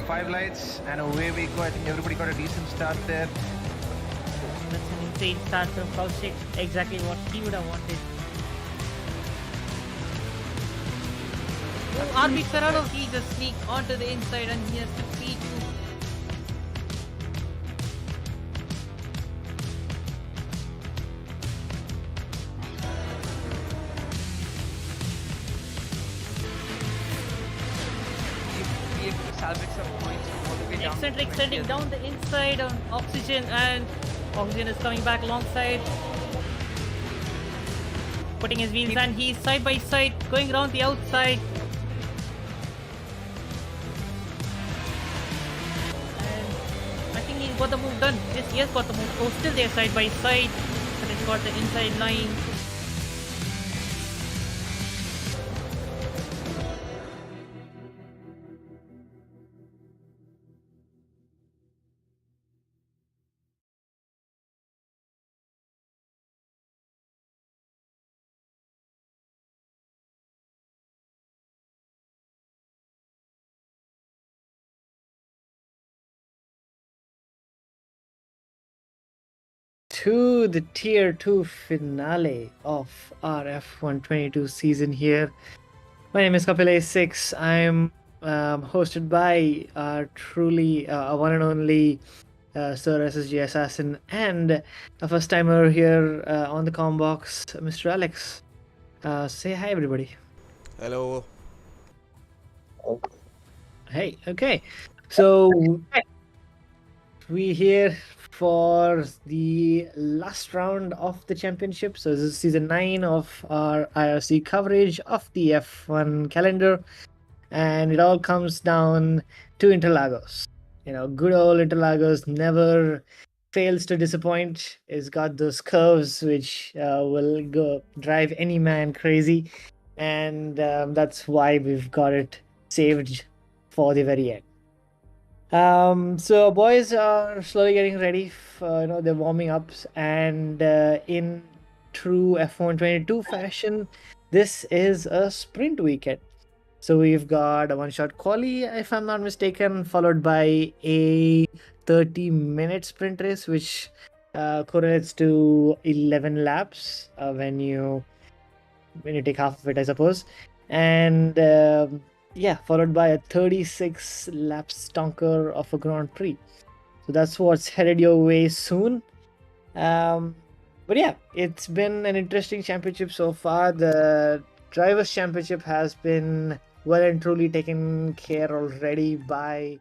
5 lights, and away we go. I think everybody got a decent start there. That's an insane start from Koushik. Exactly what he would have wanted. Oh, RB Serrano, he just sneak onto the inside and he has to feed you. Salvage some points all the way down. Eccentric sending down the inside on Oxygen, and Oxygen is coming back alongside. Putting his wheels, and he's side by side going around the outside. And I think he's got the move done. Yes, he has got the move. Oh, still there side by side. But he's got the inside line. To the Tier 2 finale of our F122 season here. My name is Kapil6. I'm hosted by our truly one and only Sir SSG Assassin and a first timer here on the comm box, Mr. Alex. Say hi, everybody. Hello. Hey, okay. So we here for the last round of the championship. So this is season 9 of our IRC coverage of the F1 calendar, and it all comes down to Interlagos. You know, good old Interlagos never fails to disappoint. It's got those curves which will go drive any man crazy, and that's why we've got it saved for the very end. So boys are slowly getting ready for, they're warming up, and in true F122 fashion, this is a sprint weekend. So we've got a one-shot quali, if I'm not mistaken, followed by a 30-minute sprint race, which correlates to 11 laps when you take half of it, I suppose, and yeah, followed by a 36 lap stonker of a Grand Prix. So that's what's headed your way soon. But yeah, it's been an interesting championship so far. The Drivers' Championship has been well and truly taken care already by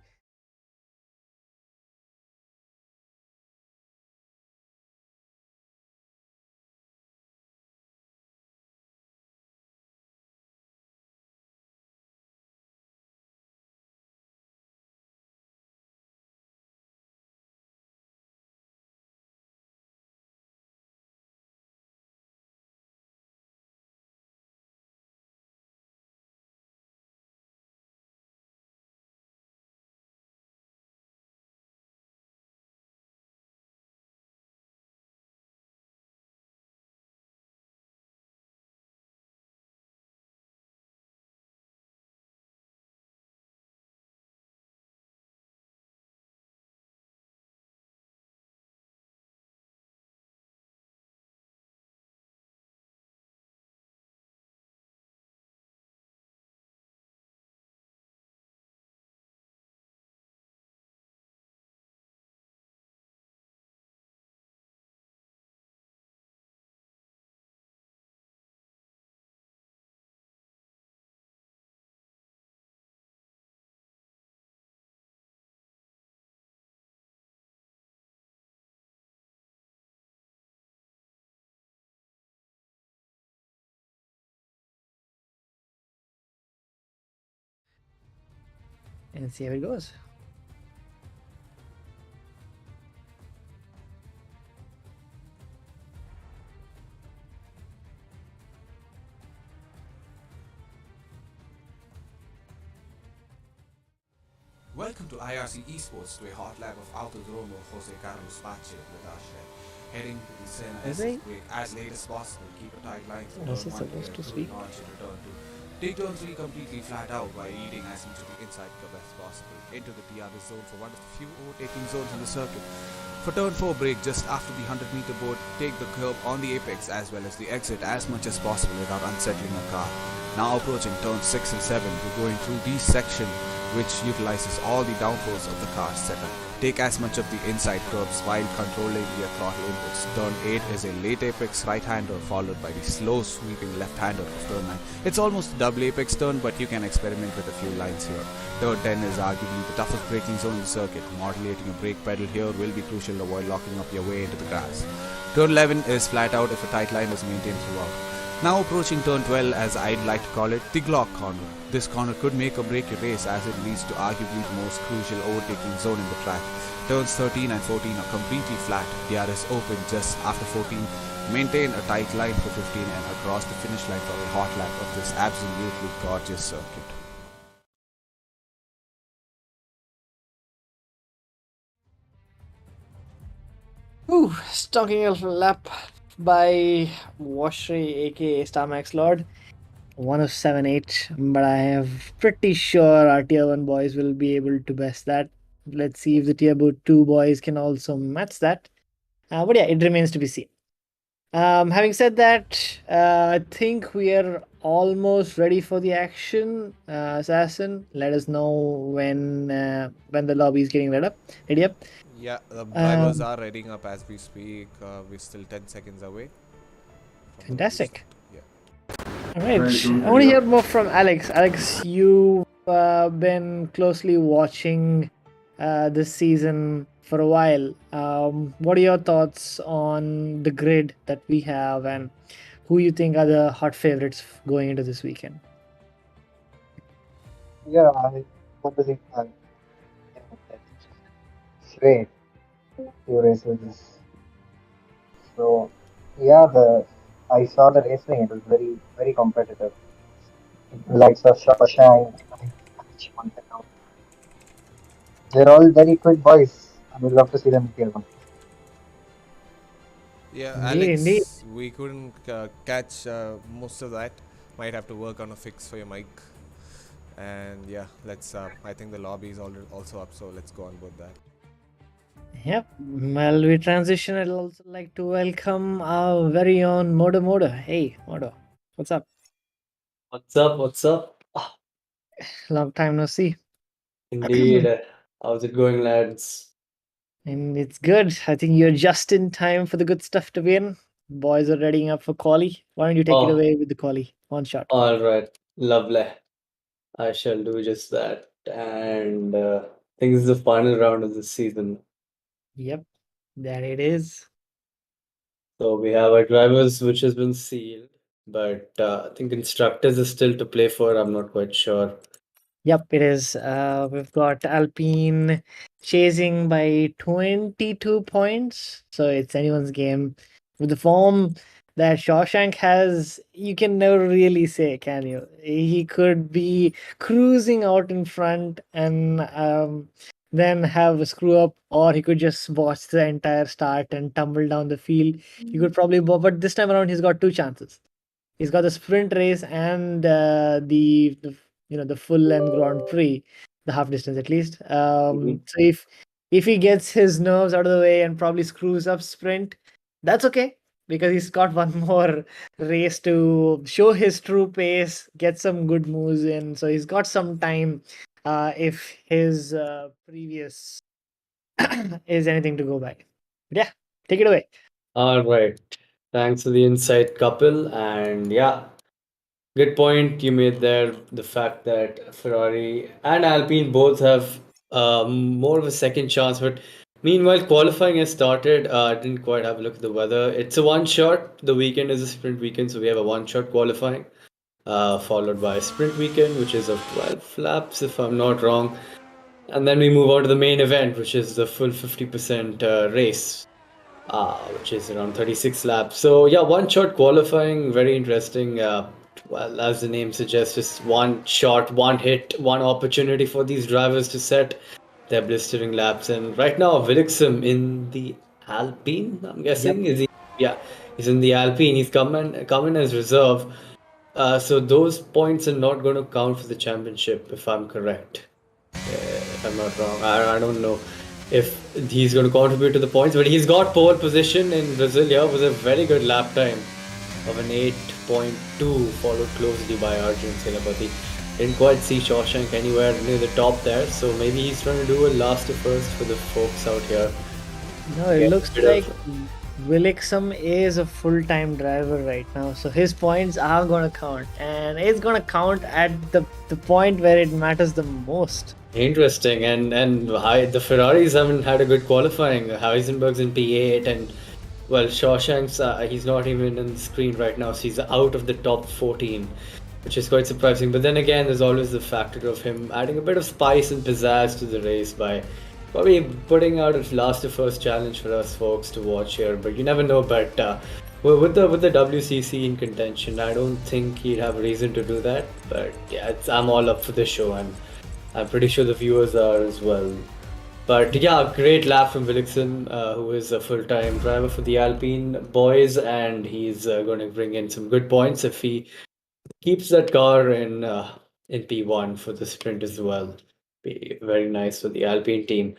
and see how it goes. Welcome to IRC esports to a Hotlap of Autodromo Jose Carlos Pache with Ashray. Heading to the descent as late as possible. Keep a tight line. Was it supposed to speak? Launch and return to Take turn 3 completely flat out while eating as much of the inside curb as possible. Enter the DRS zone for one of the few overtaking zones in the circuit. For turn 4 brake just after the 100-meter board, take the curb on the apex as well as the exit as much as possible without unsettling a car. Now approaching turns 6 and 7, we're going through this section which utilizes all the downforce of the car's setup. Take as much of the inside curbs while controlling your throttle inputs. Turn 8 is a late apex right-hander followed by the slow sweeping left-hander of turn 9. It's almost a double apex turn, but you can experiment with a few lines here. Turn 10 is arguably the toughest braking zone in the circuit. Modulating a brake pedal here will be crucial to avoid locking up your way into the grass. Turn 11 is flat out if a tight line is maintained throughout. Now approaching turn 12, as I'd like to call it, the Glock corner. This corner could make or break your race as it leads to arguably the most crucial overtaking zone in the track. Turns 13 and 14 are completely flat, DRS open just after 14. Maintain a tight line for 15 and across the finish line for a hot lap of this absolutely gorgeous circuit. Ooh, stalking a lap by Washry, aka Starmax Lord. 107.8, but I am pretty sure our tier 1 boys will be able to best that. Let's see if the tier 2 boys can also match that. But yeah, it remains to be seen. Having said that, I think we are almost ready for the action. Assassin, let us know when the lobby is getting ready up. Yeah, the drivers are readying up as we speak. We're still 10 seconds away. Fantastic. Yeah. All right, I want to hear more from Alex. Alex, you've been closely watching this season for a while. What are your thoughts on the grid that we have and who you think are the hot favorites going into this weekend? Yeah, I totally great few races. So yeah, I saw the racing. It was very competitive. Likes of Shawshank, they're all very quick boys. I would love to see them in Tier 1. Yeah, Indeed, Alex, indeed. we couldn't catch most of that. Might have to work on a fix for your mic. And yeah, let's. I think the lobby is also up, so let's go on with that. Yep. While we transition, I'd also like to welcome our very own Modo. Hey, Modo. What's up? What's up? Long time no see. Indeed. How's it going, lads? And it's good. I think you're just in time for the good stuff to win. Boys are readying up for quali. Why don't you take it Oh, away with the quali? One shot. all right. Lovely. I shall do just that. And I think this is the final round of the season. Yep, there it is. So we have our drivers, which has been sealed. But I think instructors is still to play for. I'm not quite sure. Yep, it is. We've got Alpine chasing by 22 points. So it's anyone's game. With the form that Shawshank has, you can never really say, can you? He could be cruising out in front and then have a screw up, or he could just watch the entire start and tumble down the field. He could probably, but this time around, he's got two chances. He's got the sprint race and the full length Grand Prix, the half distance at least. So if he gets his nerves out of the way and probably screws up sprint, that's okay because he's got one more race to show his true pace, get some good moves in. So he's got some time if his previous is anything to go by. But yeah, take it away. All right. Thanks for the insight, couple. And yeah, good point you made there. The fact that Ferrari and Alpine both have more of a second chance. But meanwhile, qualifying has started. I didn't quite have a look at the weather. It's a one shot. The weekend is a sprint weekend, so we have a one shot qualifying, followed by a sprint weekend, which is of 12 laps, if I'm not wrong. And then we move on to the main event, which is the full 50% race, which is around 36 laps. So yeah, one shot qualifying, very interesting. Well, as the name suggests, just one shot, one hit, one opportunity for these drivers to set their blistering laps. And right now, Willickson in the Alpine, I'm guessing. Yep. Is he? Yeah, he's in the Alpine. He's come in as reserve. So those points are not going to count for the championship, if I'm correct. If I'm not wrong. I don't know if he's going to contribute to the points, but he's got pole position in Brazil here. Was a very good lap time of an 8.2, followed closely by Arjun Senapati. Didn't quite see Shawshank anywhere near the top there, so maybe he's trying to do a last to first for the folks out here. No, it Get looks rid of- like Willicksum is a full-time driver right now, so his points are gonna count, and it's gonna count at the point where it matters the most. Interesting, and the Ferraris haven't had a good qualifying. Heisenberg's in P8, and well, Shawshank's he's not even on the screen right now, so he's out of the top 14, which is quite surprising. But then again, there's always the factor of him adding a bit of spice and pizzazz to the race by probably putting out a last to first challenge for us folks to watch here. But you never know. But with the WCC in contention, I don't think he'd have a reason to do that. But yeah, I'm all up for the show, and I'm pretty sure the viewers are as well. But yeah, great lap from Willickson, who is a full-time driver for the Alpine boys, and he's going to bring in some good points if he keeps that car in P1 for the sprint as well. Be very nice for the Alpine team.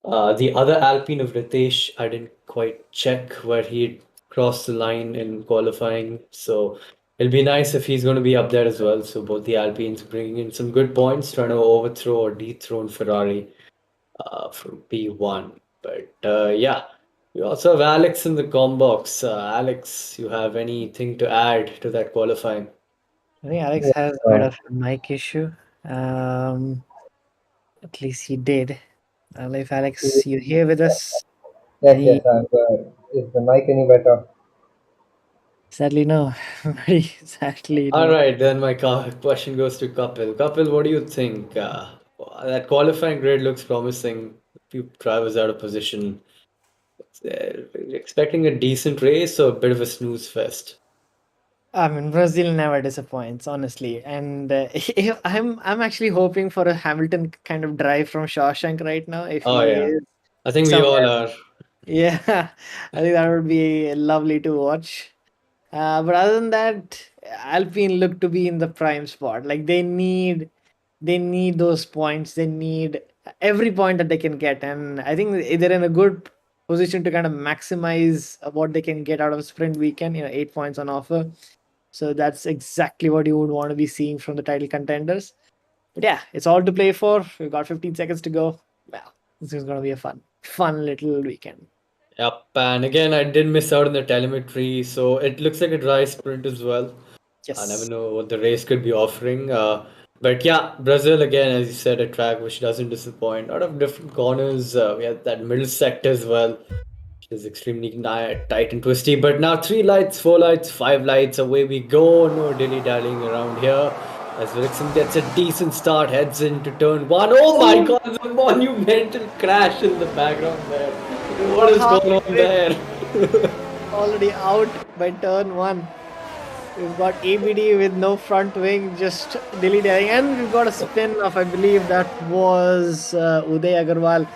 The other Alpine of Ritesh, I didn't quite check where he crossed the line in qualifying, so it'll be nice if he's going to be up there as well. So both the Alpines bringing in some good points, trying to overthrow or dethrone Ferrari from P1. But yeah, we also have Alex in the combox. Alex, you have anything to add to that qualifying? I think Alex has a bit of a mic issue. At least he did. If Alex, you're here with us, Yes, I'm good. Is the mic any better? sadly no. Very sadly no. All right, then my question goes to Kapil. Kapil, what do you think? That qualifying grid looks promising. A few drivers out of position. Expecting a decent race or a bit of a snooze fest? I mean, Brazil never disappoints, honestly. And I'm actually hoping for a Hamilton kind of drive from Shawshank right now. If Oh he yeah, is I think we all are. Yeah, I think that would be lovely to watch. But other than that, Alpine look to be in the prime spot. Like they need those points. They need every point that they can get, and I think they're in a good position to kind of maximize what they can get out of sprint weekend. 8 points on offer. So that's exactly what you would want to be seeing from the title contenders. But yeah, it's all to play for. We've got 15 seconds to go. Well, this is going to be a fun little weekend. Yep, and again, I did miss out on the telemetry, so it looks like a dry sprint as well. Yes. I never know what the race could be offering. But yeah, Brazil again, as you said, a track which doesn't disappoint. A lot of different corners. We have that middle sector as well, which is extremely tight and twisty. But now 3 lights, 4 lights, 5 lights, away we go. No dilly-dallying around here. As Willickson gets a decent start, heads into turn 1. Oh my god, there's a monumental crash in the background there. What is going on there? Already out by turn 1. We've got ABD with no front wing, just dilly-dallying. And we've got a spin off, I believe that was Uday Agarwal.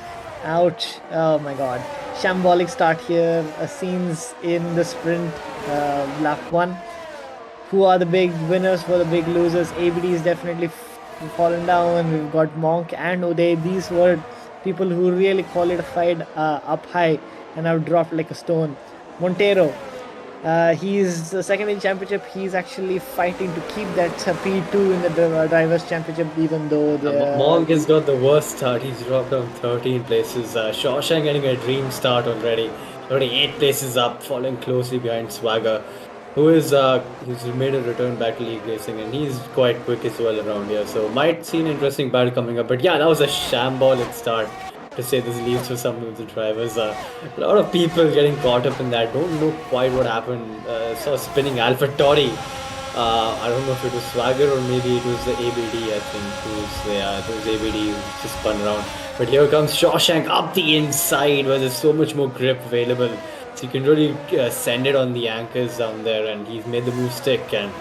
Ouch. Oh my god. Shambolic start here. Scenes in the sprint, lap 1. Who are the big winners? For the big losers? ABD is definitely fallen down. We've got Monk and Uday. These were people who really qualified up high and have dropped like a stone. Montero, he's the second in championship. He's actually fighting to keep that P2 in the drivers championship, even though Monk has got the worst start. He's dropped down 13 places. Shawshank getting a dream start already. Already 8 places up, falling closely behind Swagger, who's made a return back to league racing, and he's quite quick as well around here. So might see an interesting battle coming up. But yeah, that was a shambolic start, to say this least, for some of the drivers. A lot of people getting caught up in that. Don't know quite what happened. Saw spinning AlphaTauri. I don't know if it was Swagger or maybe it was the ABD. I think it was ABD who just spun around. But here comes Shawshank up the inside, where there's so much more grip available. So you can really send it on the anchors down there, and he's made the move stick. And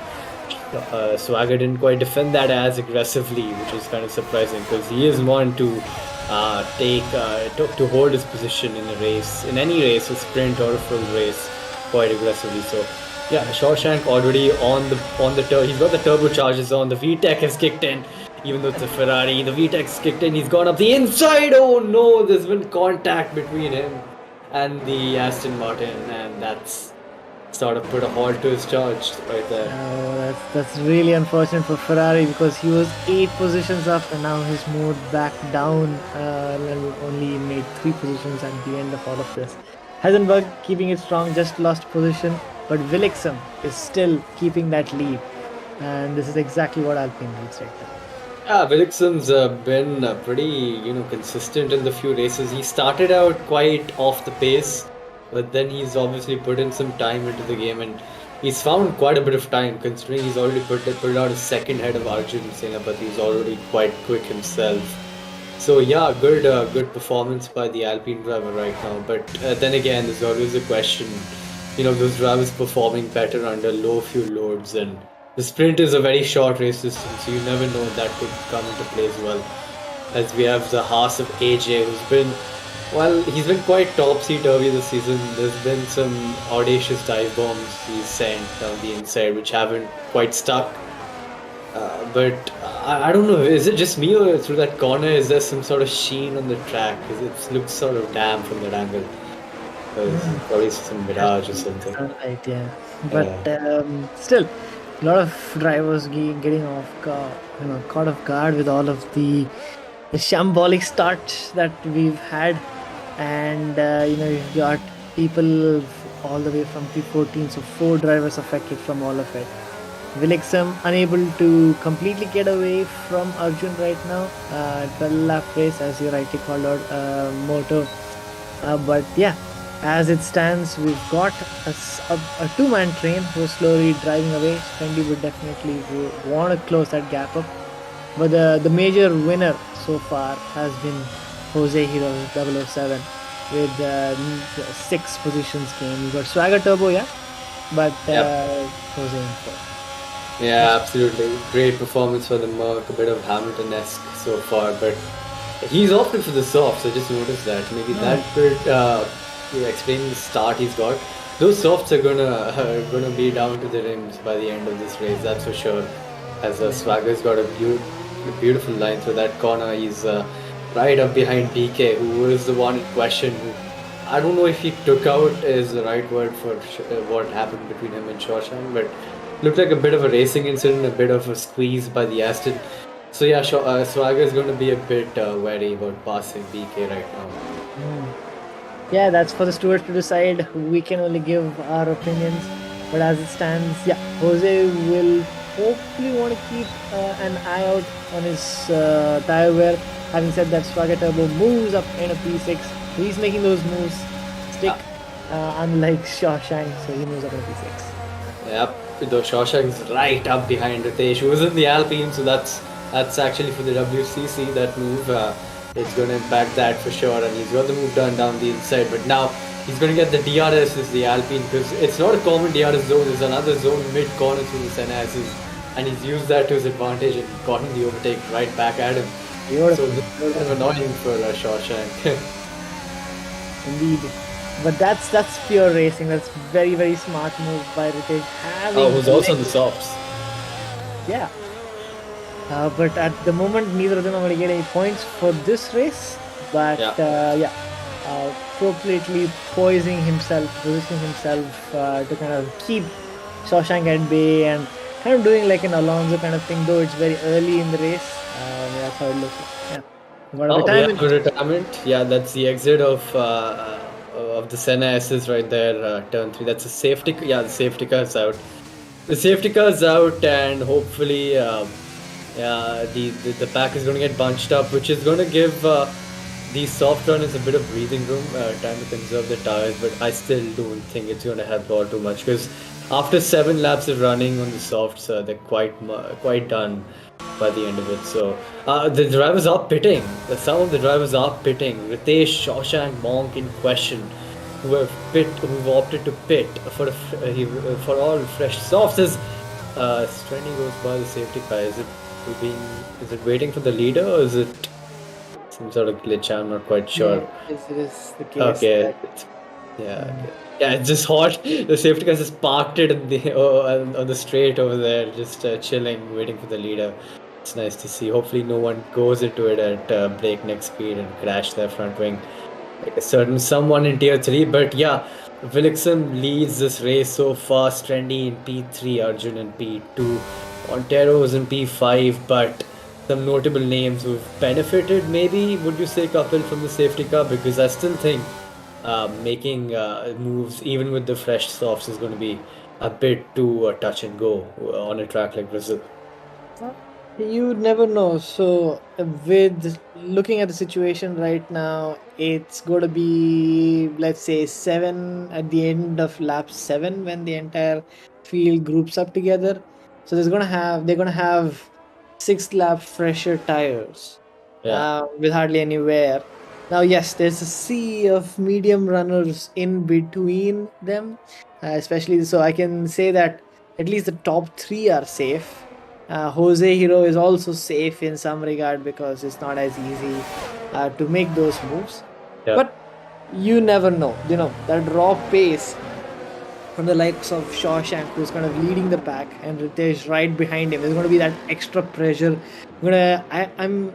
Swagger didn't quite defend that as aggressively, which is kind of surprising, because he is one to hold his position in a race, in any race, a sprint or a full race, quite aggressively. So Yeah, Shawshank already on the he's got the turbochargers on. The VTEC has kicked in, even though it's a Ferrari. The VTEC's kicked in. He's gone up the inside. Oh no! There's been contact between him and the Aston Martin, and that's sort of put a halt to his charge right there. That's really unfortunate for Ferrari because he was 8 positions up and now he's moved back down and only made 3 positions at the end of all of this. Heisenberg keeping it strong, just lost position, but Willixum is still keeping that lead, and this is exactly what Alpine needs right now. Yeah, Willixum's been pretty, consistent in the few races. He started out quite off the pace, but then he's obviously put in some time into the game, and he's found quite a bit of time considering he's already put out a second head of Arjun Sena, but he's already quite quick himself. So yeah, good performance by the Alpine driver right now. But then again, there's always a question. Those drivers performing better under low fuel loads, and the sprint is a very short race distance, so you never know that could come into play as well. As we have the Haas of AJ, he's been quite topsy-turvy this season. There's been some audacious dive bombs he's sent down the inside, which haven't quite stuck. But I don't know, is it just me or through that corner is there some sort of sheen on the track? It looks sort of damp from that angle. Probably some mirage or something. Right, yeah. But still, a lot of drivers getting caught off guard with all of the shambolic start that we've had. And, you've got people all the way from P14, so 4 drivers affected from all of it. Willixum unable to completely get away from Arjun right now. 12-lap race, as you rightly called out, Moto. But yeah, as it stands, we've got a 2-man train who's slowly driving away. Fendi would definitely want to close that gap up. But the major winner so far has been Jose Hero 007 with 6 positions gained. We've got Swagger Turbo, yeah, but Jose in 4. Yeah, absolutely. Great performance for the Merc, a bit of Hamilton-esque so far, but he's opted for the softs. I just noticed that. Maybe that could explain the start he's got. Those softs are gonna be down to the rims by the end of this race, that's for sure. As Swagger's got a beautiful line through that corner. He's right up behind PK, who was the one in question. I don't know if he took out is the right word for what happened between him and Shawshank, but looked like a bit of a racing incident, a bit of a squeeze by the Aston. So yeah, Swagger is going to be a bit wary about passing BK right now. Yeah, that's for the stewards to decide. We can only give our opinions. But as it stands, yeah, Jose will hopefully want to keep an eye out on his tire wear. Having said that, Swagger Turbo moves up in a P6. He's making those moves stick, unlike Shawshank, so he moves up in a P6. Yep. Though Shawshank's right up behind Ritesh, who was in the Alpine, so that's actually for the WCC, that move. It's going to impact that for sure, and he's got the move done down the inside, but now he's going to get the DRS as the Alpine, because it's not a common DRS zone, there's another zone mid-corner through the Senna's, and he's used that to his advantage and gotten the overtake right back at him. Beautiful. So this is kind of annoying for Shawshank. Indeed. But that's pure racing. That's very, very smart move by Ritesh. Who's also on the softs. Yeah. But at the moment, neither of them are going to get any points for this race. But appropriately positioning himself to kind of keep Shawshank at bay and kind of doing like an Alonso kind of thing, though it's very early in the race. That's how it looks like. Yeah. Retirement. Yeah, that's the exit of the Senna S's right there, turn 3. That's a safety. Yeah, the safety car's out. The safety car's out, and hopefully, the pack is going to get bunched up, which is going to give these soft runners a bit of breathing room, time to conserve the tires. But I still don't think it's going to help all too much, because after 7 laps of running on the softs, they're quite done by the end of it. So the drivers are pitting. Some of the drivers are pitting. Ritesh, Shawshank, Monk in question, who've opted to pit for all fresh softs. As Strenny goes by the safety car, is it waiting for the leader, or is it some sort of glitch? I'm not quite sure. It is the case. Okay. Okay. Yeah, it's just hot. The safety car just parked it on the straight over there, just chilling, waiting for the leader. It's nice to see. Hopefully, no one goes into it at breakneck speed and crash their front wing like a certain someone in tier 3. But yeah, Willickson leads this race so far. Trendy in P3, Arjun in P2, Ontario is in P5, but some notable names who've benefited, maybe, would you say, Kapil, from the safety car? Because I still think making moves, even with the fresh softs, is going to be a bit too touch and go on a track like Brazil. You never know. So, with looking at the situation right now, it's going to be, let's say, 7 at the end of lap 7 when the entire field groups up together. So they're gonna have 6 lap fresher tires with hardly any wear. Now, yes, there's a sea of medium runners in between them, especially. So I can say that at least the top 3 are safe. Jose Hero is also safe in some regard because it's not as easy to make those moves. Yeah. But you never know. That raw pace from the likes of Shawshank, who's kind of leading the pack, and Ritesh right behind him. There's going to be that extra pressure. I'm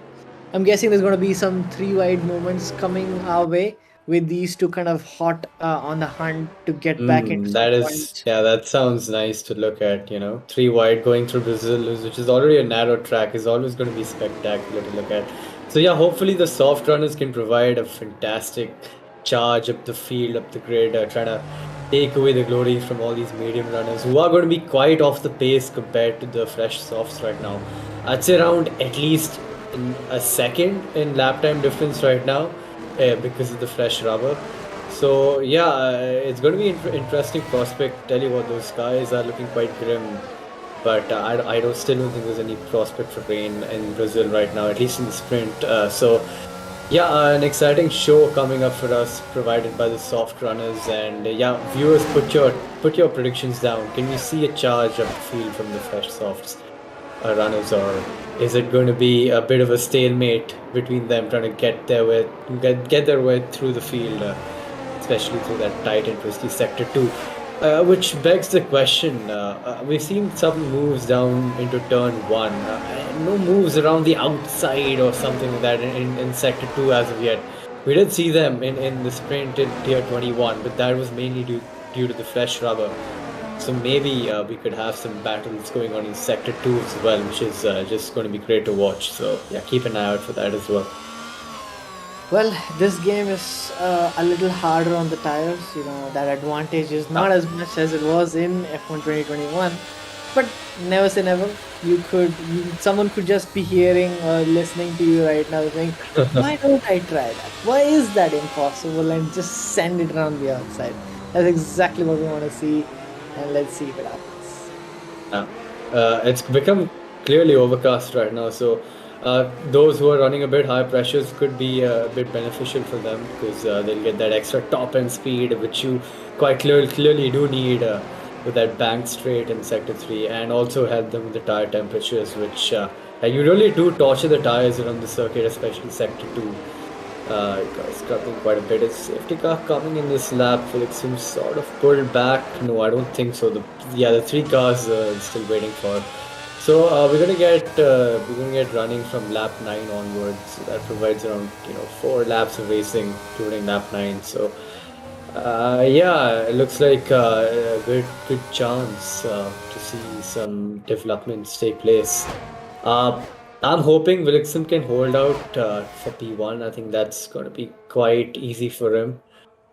guessing there's going to be some 3 wide moments coming our way with these two kind of hot on the hunt to get back into points. That sounds nice to look at. 3 wide going through Brazil, which is already a narrow track, is always going to be spectacular to look at. So yeah, hopefully the soft runners can provide a fantastic charge up the field, up the grid, trying to take away the glory from all these medium runners who are going to be quite off the pace compared to the fresh softs right now. I'd say around at least a second in lap time difference right now because of the fresh rubber. So yeah, it's going to be an interesting prospect. Tell you what, those guys are looking quite grim. But I still don't think there's any prospect for rain in Brazil right now, at least in the sprint. So yeah, an exciting show coming up for us, provided by the soft runners. And yeah, viewers, put your predictions down. Can we see a charge up the field from the fresh softs runners, or is it going to be a bit of a stalemate between them trying to get their way through the field, especially through that tight and twisty sector 2? Which begs the question, we've seen some moves down into turn 1, no moves around the outside or something like that in sector 2 as of yet. We did see them in the sprint in tier 21, but that was mainly due to the fresh rubber. So maybe we could have some battles going on in sector 2 as well, which is just going to be great to watch. So yeah, keep an eye out for that as well. Well, this game is a little harder on the tires. That advantage is not as much as it was in F1 2021. But never say never. Someone could just be hearing or listening to you right now saying, why don't I try that? Why is that impossible? And just send it around the outside. That's exactly what we want to see. And let's see if it happens. It's become clearly overcast right now. So those who are running a bit high pressures could be a bit beneficial for them because they'll get that extra top end speed, which you quite clearly do need with that bank straight in sector 3, and also help them with the tire temperatures, which you really do torture the tires around the circuit, especially sector 2. Scrubbing quite a bit. Is safety car coming in this lap? Felix seems sort of pulled back. No, I don't think so. The 3 cars still waiting for. So we're gonna get running from lap 9 onwards. So that provides around 4 laps of racing during lap 9. So yeah, it looks like a good chance to see some developments take place. I'm hoping Willickson can hold out for P1. I think that's going to be quite easy for him.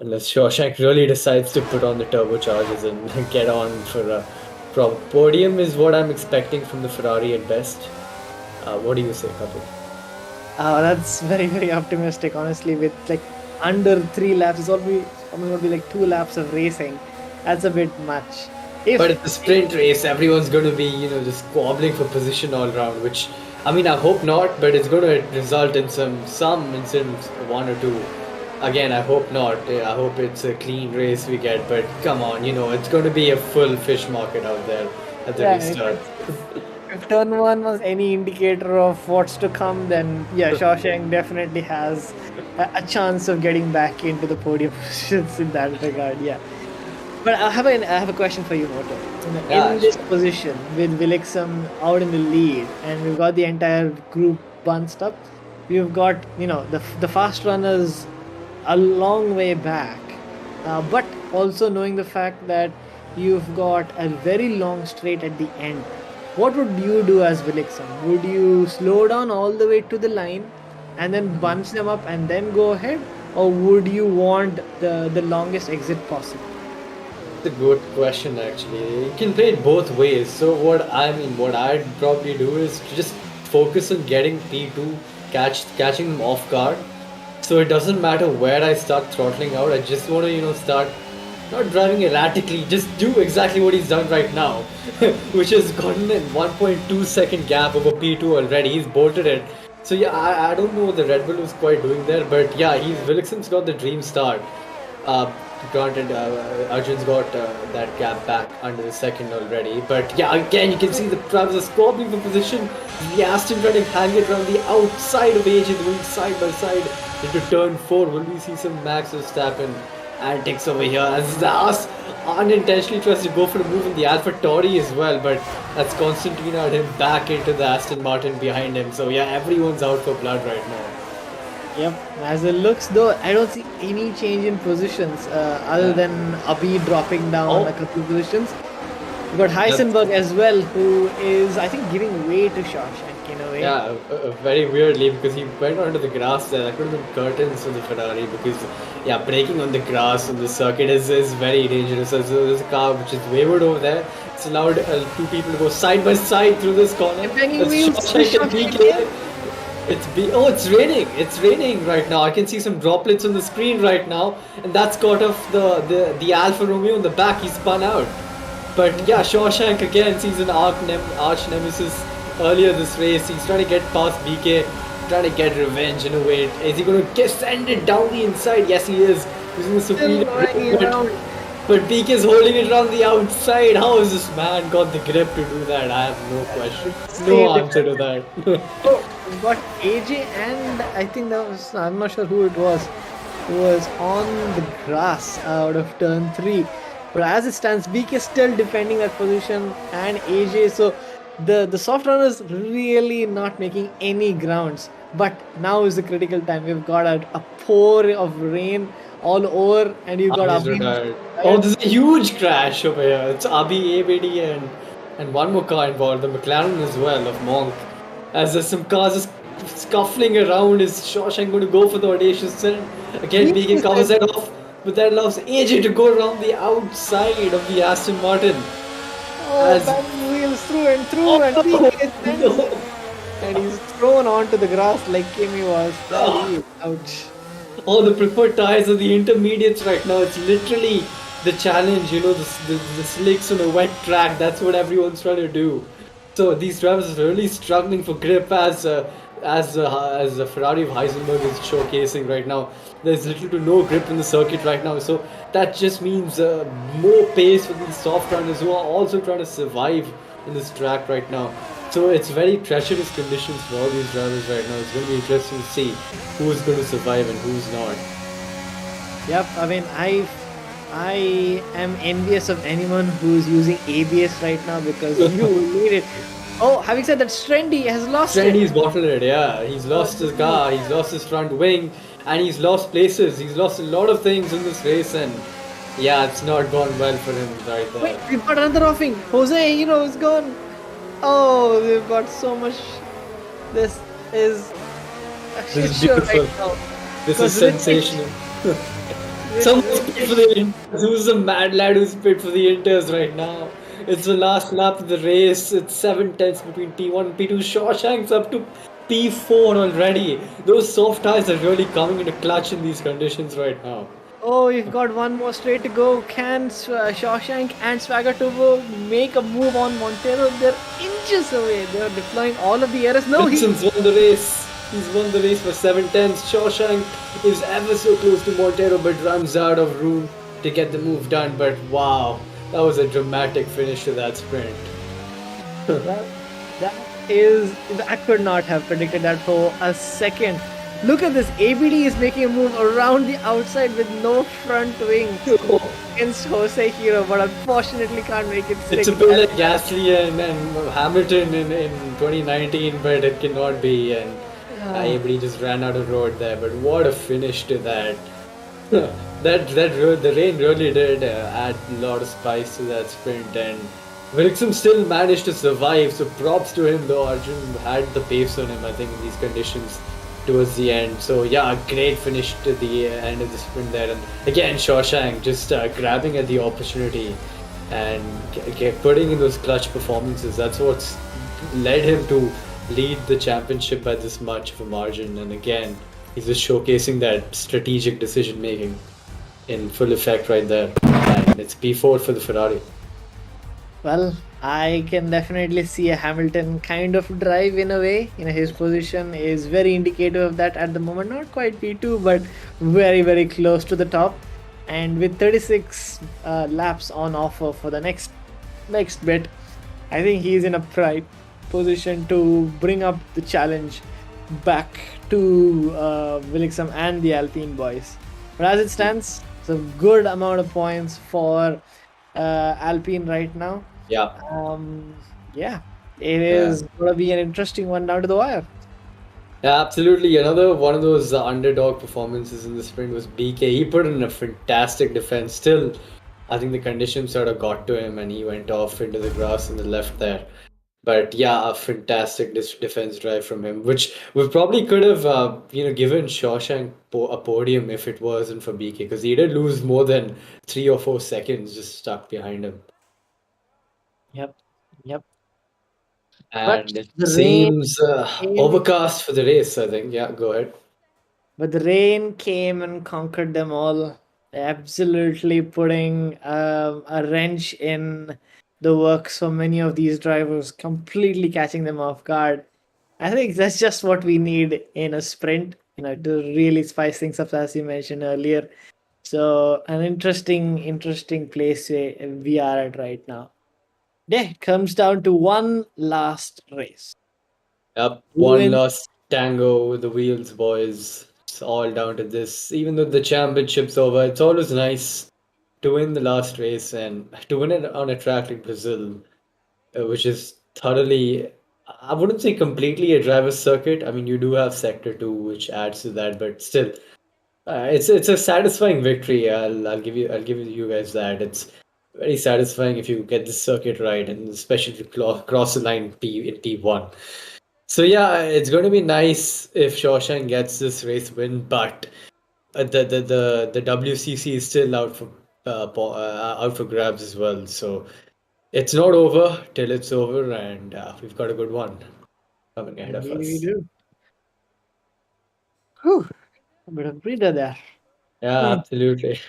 Unless Shawshank really decides to put on the turbochargers and get on for a podium is what I'm expecting from the Ferrari at best. What do you say, Kapil? That's very, very optimistic, honestly. With like under 3 laps, it's almost going to be like 2 laps of racing. That's a bit much. But it's a sprint race. Everyone's going to be, just squabbling for position all around, which... I mean, I hope not, but it's going to result in some incidents, 1 or 2. Again, I hope not. I hope it's a clean race we get, but come on, it's going to be a full fish market out there at the restart. If turn 1 was any indicator of what's to come, then yeah, Shawshank definitely has a chance of getting back into the podium positions in that regard, yeah. But I have a question for you, Moto. Yeah, In this sure. position with Wilixum out in the lead, and we've got the entire group bunched up, we've got the fast runners a long way back, but also knowing the fact that you've got a very long straight at the end. What would you do as Wilixum? Would you slow down all the way to the line and then bunch them up and then go ahead, or would you want the longest exit possible? It's a good question actually. You can play it both ways. So what I'd probably do is to just focus on getting P2, catching them off guard. So it doesn't matter where I start throttling out. I just want to start not driving erratically. Just do exactly what he's done right now, which has gotten a 1.2 second gap over P2 already. He's bolted it. So yeah, I don't know what the Red Bull was quite doing there, but yeah, Willickson's got the dream start. Granted, Arjun's got that gap back under the second already. But yeah, again, you can see the Travis is squabbling for position. The Aston trying to hang it around the outside of AJ, going side by side into turn 4. Will we see some Max Verstappen antics over here? As Zas unintentionally tries to go for a move in the Alpha Tauri as well, but that's Constantino him back into the Aston Martin behind him. So yeah, everyone's out for blood right now. Yep, as it looks though, I don't see any change in positions other than Upbeat dropping down a couple of positions. We've got Heisenberg as well, who is, I think, giving way to Shawshank in a way. Yeah, very weirdly, because he went onto the grass there. That could have been curtains for the Ferrari, because yeah, braking on the grass on the circuit is very dangerous. There's a car which is wayward over there. It's allowed two people to go side by side through this corner. It's raining. It's raining right now. I can see some droplets on the screen right now, and that's caught off the Alfa Romeo in the back. He spun out. But yeah, Shawshank again sees an arch nemesis earlier this race. He's trying to get past BK, trying to get revenge in a way. Is he going to send it down the inside? Yes, he is. Using the superior. But BK is holding it around the outside. How has this man got the grip to do that? I have no question. No answer to that. We've got AJ and I think I'm not sure who it was on the grass out of turn 3. But as it stands, BK is still defending that position and AJ. So the soft runners really not making any grounds. But now is the critical time. We've got a pour of rain all over, and you've got Abhi. There's a huge crash over here. It's Abhi, ABD, and one more car involved, the McLaren as well of Monk. As there's some cars scuffling around, is Shawshank going to go for the audacious sin? Again, BK covers that off, but that allows AJ to go around the outside of the Aston Martin. Wheels through and through, and BK and he's thrown onto the grass like Kimi was. Ouch. The preferred tires are the intermediates right now. It's literally the challenge, the slicks on a wet track. That's what everyone's trying to do. So these drivers are really struggling for grip as the Ferrari of Heisenberg is showcasing right now. There's little to no grip in the circuit right now. So that just means more pace for these soft runners who are also trying to survive in this track right now. So it's very treacherous conditions for all these drivers right now. It's going to be interesting to see who's going to survive and who's not. Yep, I mean, I am envious of anyone who's using ABS right now because you need it. Oh, having said that, Strendy has lost it. Strendy's bottled it, yeah. He's lost his car, he's lost his front wing, and he's lost places. He's lost a lot of things in this race, and yeah, it's not gone well for him right there. Wait, we've got another offing. Jose, is gone. Oh, we've got so much. This is beautiful. Right now. This is sensational. Someone's paid for the Inters. Who's the mad lad who's paid for the Inters right now? It's the last lap of the race. It's 7/10 between P1 and P2. Shawshank's up to P4 already. Those soft tires are really coming into clutch in these conditions right now. Oh, we've got one more straight to go. Can Shawshank and Swagger Turbo make a move on Montero? They're inches away. They're deploying all of the errors. No, Vincent's won the race. He's won the race for 7/10. Shawshank is ever so close to Montero, but runs out of room to get the move done. But wow, that was a dramatic finish to that sprint. I could not have predicted that for a second. Look at this. ABD is making a move around the outside with no front wing against Jose Hero, but unfortunately can't make it stick. It's a bit like Gasly and Hamilton in 2019, but it cannot be. And everybody just ran out of road there. But what a finish to that! The rain really did add a lot of spice to that sprint, and Willickson still managed to survive. So props to him, though. Arjun had the pace on him, I think, in these conditions towards the end. So yeah, a great finish to the end of the sprint there. And again, Shawshank just grabbing at the opportunity and putting in those clutch performances. That's what's led him to lead the championship by this much of a margin. And again, he's just showcasing that strategic decision making in full effect right there. And it's P4 for the Ferrari. Well, I can definitely see a Hamilton kind of drive in a way. His position is very indicative of that at the moment. Not quite P2, but very, very close to the top. And with 36 laps on offer for the next bit, I think he's in a prime position to bring up the challenge back to Willickson and the Alpine boys. But as it stands, it's a good amount of points for Alpine right now. Yeah. It is going to be an interesting one down to the wire. Yeah, absolutely. Another one of those underdog performances in the sprint was BK. He put in a fantastic defense. Still, I think the conditions sort of got to him and he went off into the grass on the left there. But yeah, a fantastic defense drive from him, which we probably could have, given Shawshank a podium if it wasn't for BK, because he did lose more than 3 or 4 seconds just stuck behind him. Yep. And it seems overcast for the race, I think. Yeah, go ahead. But the rain came and conquered them all, absolutely putting a wrench in the works for many of these drivers, completely catching them off guard. I think that's just what we need in a sprint, to really spice things up, as you mentioned earlier. So an interesting place we are at right now. It comes down to one last race. Yep, one last tango with the wheels, boys. It's all down to this. Even though the championship's over, it's always nice to win the last race and to win it on a track like Brazil, which is thoroughly, I wouldn't say completely a driver's circuit. I mean, you do have Sector 2, which adds to that, but still, it's a satisfying victory. I'll give you guys that. It's very satisfying if you get the circuit right, and especially if you cross the line in P1. So yeah, it's going to be nice if Shawshank gets this race win, but the WCC is still out for grabs as well. So it's not over till it's over, and we've got a good one coming ahead of us. We do. Whew, a bit of breather there. Yeah, absolutely.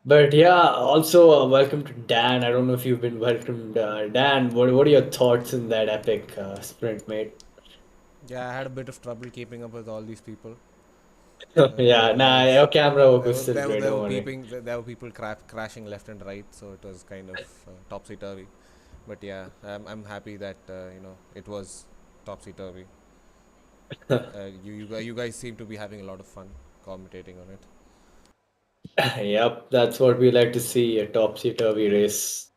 But yeah, also welcome to Dan. I don't know if you've been welcomed. Dan, what are your thoughts in that epic sprint, mate? Yeah, I had a bit of trouble keeping up with all these people. Your camera was still great. There were people crashing left and right, so it was kind of topsy-turvy. But yeah, I'm happy that it was topsy-turvy. You guys seem to be having a lot of fun commentating on it. Yep, that's what we like to see, a topsy-turvy race.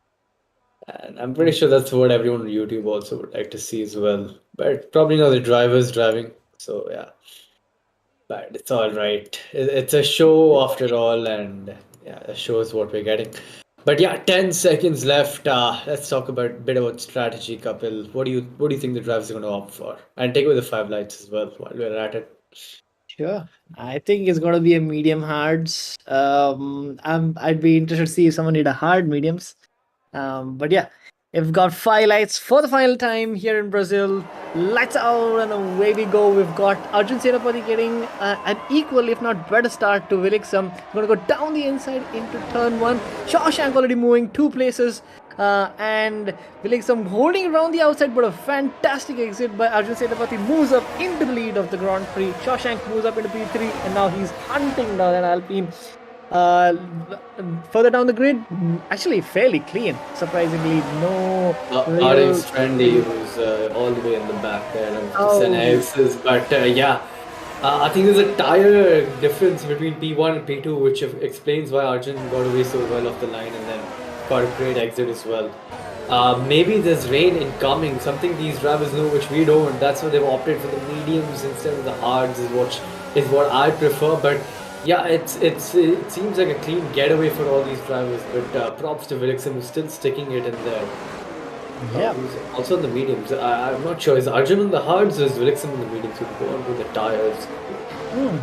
And I'm pretty sure that's what everyone on YouTube also would like to see as well. But probably not the drivers driving, so yeah. But it's all right. It's a show after all, and yeah, the show is what we're getting. But yeah, 10 seconds left. Let's talk a bit about strategy, Kapil. What do you think the drivers are going to opt for? And take away the 5 lights as well while we're at it. Sure. I think it's going to be a medium hards. I'd be interested to see if someone did a hard mediums. But yeah, we've got 5 lights for the final time here in Brazil. Lights out and away we go. We've got Arjun Senapati getting an equal, if not better start to Willickson. Going to go down the inside into turn 1. Shawshank already moving 2 places. And Willickson holding around the outside, but a fantastic exit by Arjun Senapati moves up into the lead of the Grand Prix. Shawshank moves up into P3, and now he's hunting down an Alpine. Further down the grid, actually fairly clean, surprisingly. No Orange Trendy was all the way in the back there of the Senaises, but yeah, I think there's a tire difference between P1 and P2, which explains why Arjun got away so well off the line and then got a great exit as well. Maybe there's rain incoming, something these drivers know which we don't. That's why they've opted for the mediums instead of the hards, is what I prefer. But yeah, it seems like a clean getaway for all these drivers. But props to Vilixen, who's still sticking it in there. Yeah. Also on the mediums. I'm not sure. Is Arjun on the hards or is Vilixen on the mediums? We'll go on with the tires.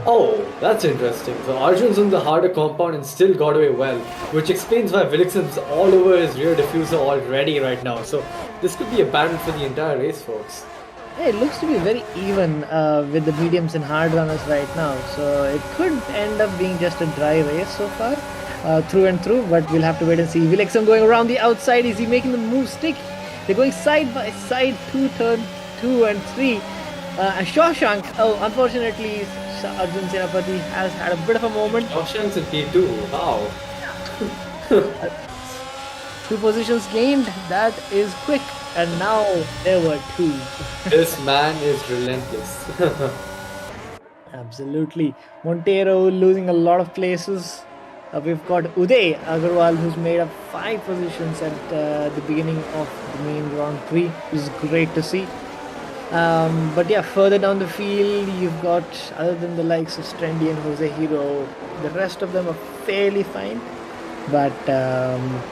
Oh, that's interesting. So Arjun's on the harder compound and still got away well, which explains why Vilixen's all over his rear diffuser already right now. So this could be a battle for the entire race, folks. Yeah, it looks to be very even with the mediums and hard runners right now. So it could end up being just a dry race so far, through and through. But we'll have to wait and see. Vilixen going around the outside. Is he making the move stick? They're going side by side, turn 2 and 3. And Shawshank, unfortunately, Arjun Senapati has had a bit of a moment. Shawshank's in T2. How? 2 positions gained. That is quick. And now there were 2. This man is relentless. Absolutely. Montero losing a lot of places. We've got Uday Agarwal, who's made up 5 positions at the beginning of the main Grand Prix, which is great to see. But yeah, further down the field, you've got, other than the likes of Strendi and Jose Hero, the rest of them are fairly fine. But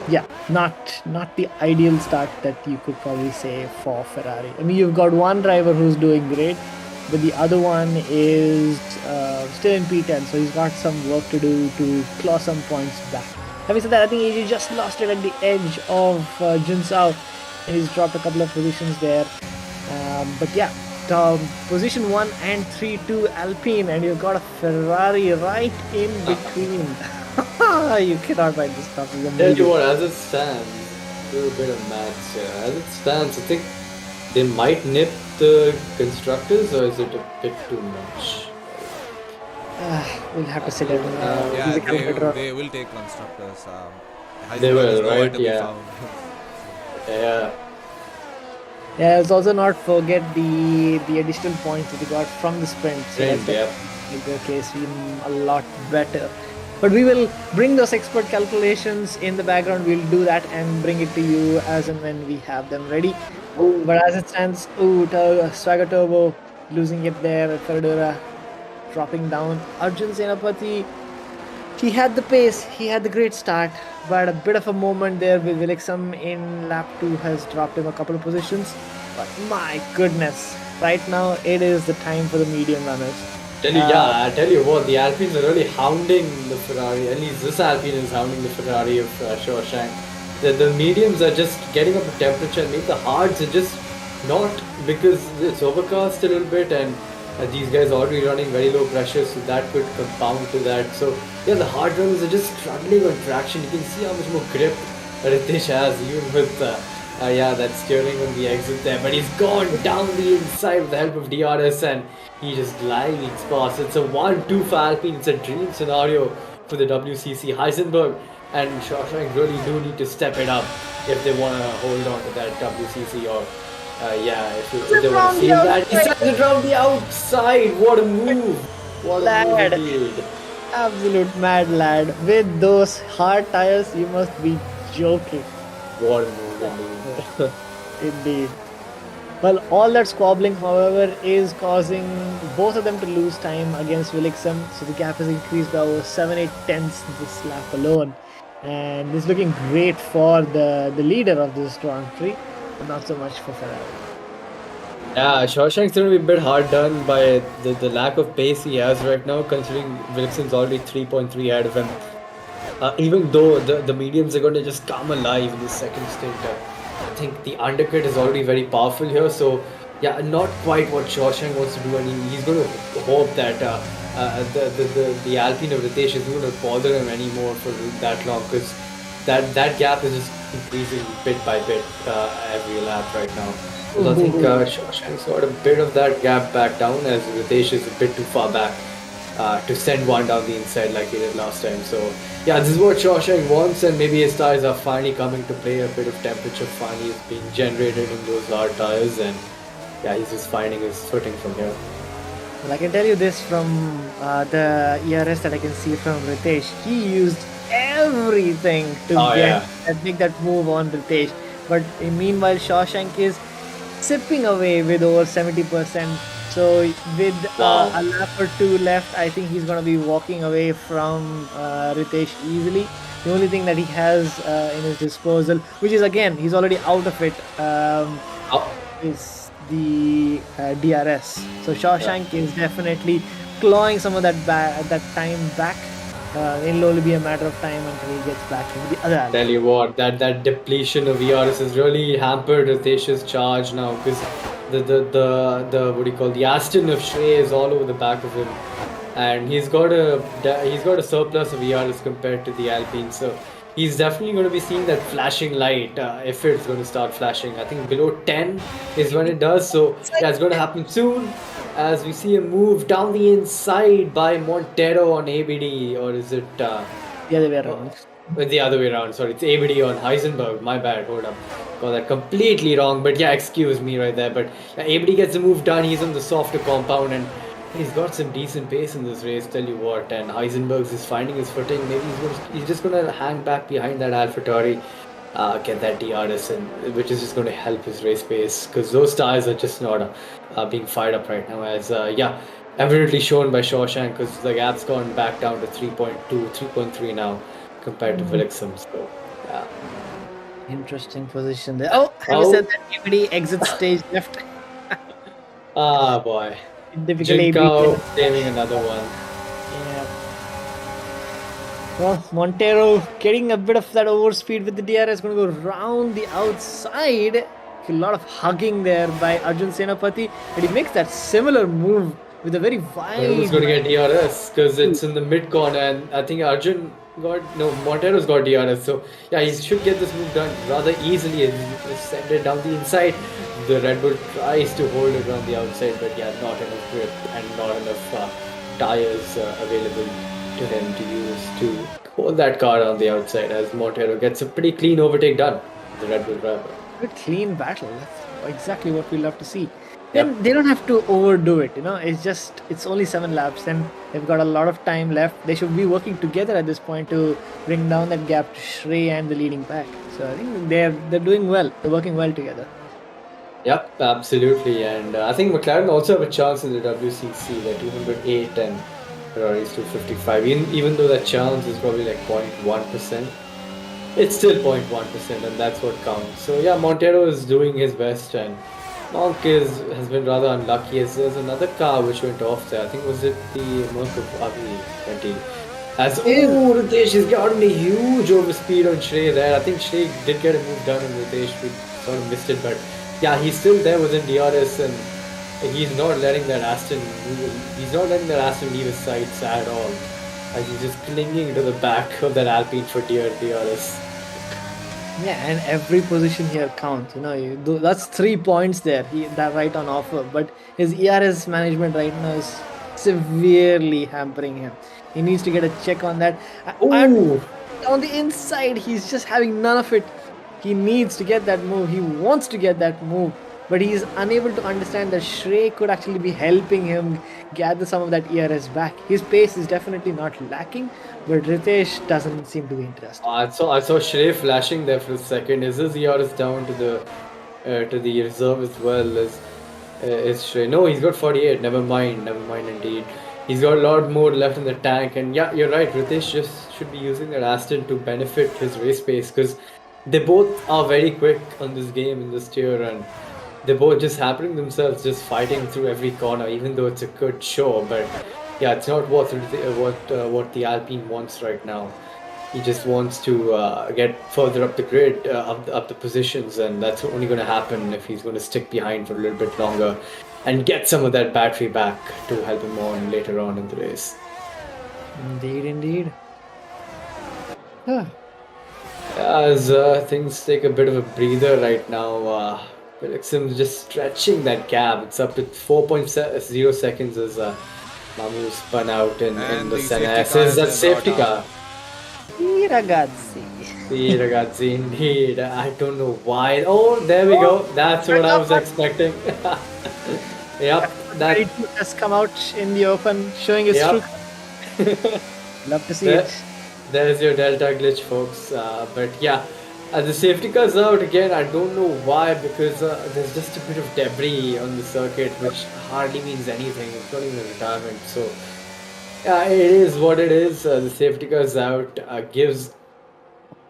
yeah, not the ideal start that you could probably say for Ferrari. I mean, you've got one driver who's doing great, but the other one is still in P10, so he's got some work to do to claw some points back. Having said that, I think AJ just lost it at the edge of Jinsao, and he's dropped a couple of positions there. But yeah, position 1 and 3 to Alpine, and you've got a Ferrari right in between. You cannot find this stuff. Tell you what, as it stands, a little bit of maths here. As it stands, I think they might nip the constructors, or is it a bit too much? We'll have to sit down. Yeah, they will take constructors. They will, is nowhere right? to be Yeah. found. Yeah. Yeah, let's also not forget the additional points that you got from the sprint. So Sprint, that yeah. make the case even a lot better. But we will bring those expert calculations in the background. We'll do that and bring it to you as and when we have them ready. But as it stands, Swagger Turbo losing it there at Ferradura, dropping down. Arjun Senapati, he had the pace, he had the great start, but a bit of a moment there with Vilixen in lap 2 has dropped him a couple of positions. But my goodness, right now it is the time for the medium runners. I tell you what, the Alpines are really hounding the Ferrari. At least this Alpine is hounding the Ferrari of Shawshank. The mediums are just getting up a temperature, and maybe the hards are just not, because it's overcast a little bit, and these guys are already running very low pressure, so that could compound to that. So yeah, the hard runners are just struggling on traction. You can see how much more grip Ritesh has, even with that steering on the exit there. But he's gone down the inside with the help of DRS, and he just glides past. It's a 1-2 for Alpine. It's a dream scenario for the WCC. Heisenberg and Shawshank really do need to step it up if they want to hold on to that WCC, or if they want to see that. He sends it around the outside. What a move! What a move indeed. Absolute mad lad. With those hard tires, you must be joking. What a move indeed. Indeed. Well, all that squabbling, however, is causing both of them to lose time against Vilixen. So the gap has increased by over 7-8 tenths this lap alone. And it's looking great for the leader of this Grand Prix, but not so much for Ferrari. Yeah, Shawshank's going to be a bit hard done by the lack of pace he has right now, considering Vilixen's already 3.3 ahead of him. Even though the mediums are going to just come alive in the second stint. I think the undercut is already very powerful here, so yeah, not quite what Shawshank wants to do, and he's going to hope that the Alpine of Ritesh isn't going to bother him anymore for that long, because that gap is just increasing bit by bit every lap right now. So I think Shawshank's got a bit of that gap back down, as Ritesh is a bit too far back to send one down the inside like he did last time. So yeah, this is what Shawshank wants, and maybe his tires are finally coming to play. A bit of temperature finally is being generated in those hard tires, and yeah, he's just finding his footing from here. Well, I can tell you this from the ERS that I can see from Ritesh. He used everything to make that move on Ritesh. But meanwhile, Shawshank is sipping away with over 70%. So with a lap or two left, I think he's going to be walking away from Ritesh easily. The only thing that he has in his disposal, which is again, he's already out of it, is the DRS. So Shawshank is definitely clawing some of that time back. It'll only be a matter of time until he gets back into the other alley. Tell you what, that depletion of ERS has really hampered Ritesh's charge now, because the what do you call, the Aston of Shrey is all over the back of him, and he's got a surplus of ERS compared to the Alpine. So he's definitely going to be seeing that flashing light if it's going to start flashing. I think below 10 is when it does. So yeah, it's going to happen soon. As we see a move down the inside by Montero on ABD, or is it the other way around? The other way around, sorry, it's ABD on Heisenberg. My bad, hold up, got that completely wrong. But yeah, excuse me right there. But yeah, ABD gets the move done. He's on the softer compound, and he's got some decent pace in this race. Tell you what, and Heisenberg's is finding his footing. Maybe he's just gonna hang back behind that AlphaTauri, get that DRS, and which is just going to help his race pace, because those tires are just not being fired up right now. As evidently shown by Shawshank, because the gap's gone back down to 3.2, 3.3 now compared to Felixum. So yeah, interesting position there. Oh, having said that, everybody exits stage left. Boy, Jinkao saving another one. Yeah. Well, Montero getting a bit of that overspeed with the DRS, going to go round the outside. A lot of hugging there by Arjun Senapati, but he makes that similar move with a very wide. Who's going to get DRS, because it's in the mid corner, and I think Montero's got DRS. So yeah, he should get this move done rather easily and send it down the inside. The Red Bull tries to hold it on the outside, but yeah, not enough grip and not enough tires available to him to use to hold that car on the outside, as Montero gets a pretty clean overtake done, the Red Bull driver. Good clean battle. That's exactly what we love to see. Then they don't have to overdo it, it's only 7 laps, and they've got a lot of time left. They should be working together at this point to bring down that gap to Shrey and the leading pack. So I think they're doing well. They're working well together. Yep, absolutely. And I think McLaren also have a chance in the WCC. They're 208 and Ferrari's 255. Even though that chance is probably like 0.1%, it's still 0.1%, and that's what counts. So yeah, Montero is doing his best, and Monk has been rather unlucky, as there's another car which went off there. I think was it the Merc of Avi 20. As Ritesh has gotten a huge overspeed on Shrey there. I think Shrey did get a move done on Ritesh, we sort of missed it, but yeah, he's still there within DRS, and he's not letting that Aston leave his sights at all. As he's just clinging to the back of that Alpine for DRS. Yeah, and every position here counts. That's 3 points there. That right on offer. But his ERS management right now is severely hampering him. He needs to get a check on that. And on the inside, he's just having none of it. He needs to get that move. He wants to get that move, but he is unable to understand that Shrey could actually be helping him gather some of that ERS back. His pace is definitely not lacking, but Ritesh doesn't seem to be interested. I saw Shrey flashing there for a second. Is his ERS down to the reserve as well as Shrey? No, he's got 48. Never mind indeed. He's got a lot more left in the tank, and yeah, you're right. Ritesh just should be using that Aston to benefit his race pace, because they both are very quick on this game in this tier, and they're both just happening themselves, just fighting through every corner, even though it's a good show. But yeah, it's not what the Alpine wants right now. He just wants to get further up the grid, up the positions, and that's only going to happen if he's going to stick behind for a little bit longer and get some of that battery back to help him on later on in the race. Indeed. As things take a bit of a breather right now, Felixum's just stretching that gap. It's up to 4.0 seconds as Mamu spun out in the Senna. Is that safety car? Sì, ragazzi, indeed. I don't know why. Oh, there we go. That's what I was expecting. Yep, that. F22 has come out in the open, showing its Yep. true. Love to see There- it. There's your Delta glitch, folks. But yeah, the safety car's out again. I don't know why, because there's just a bit of debris on the circuit, which hardly means anything. It's not even a retirement. So yeah, it is what it is. The safety car's out. Gives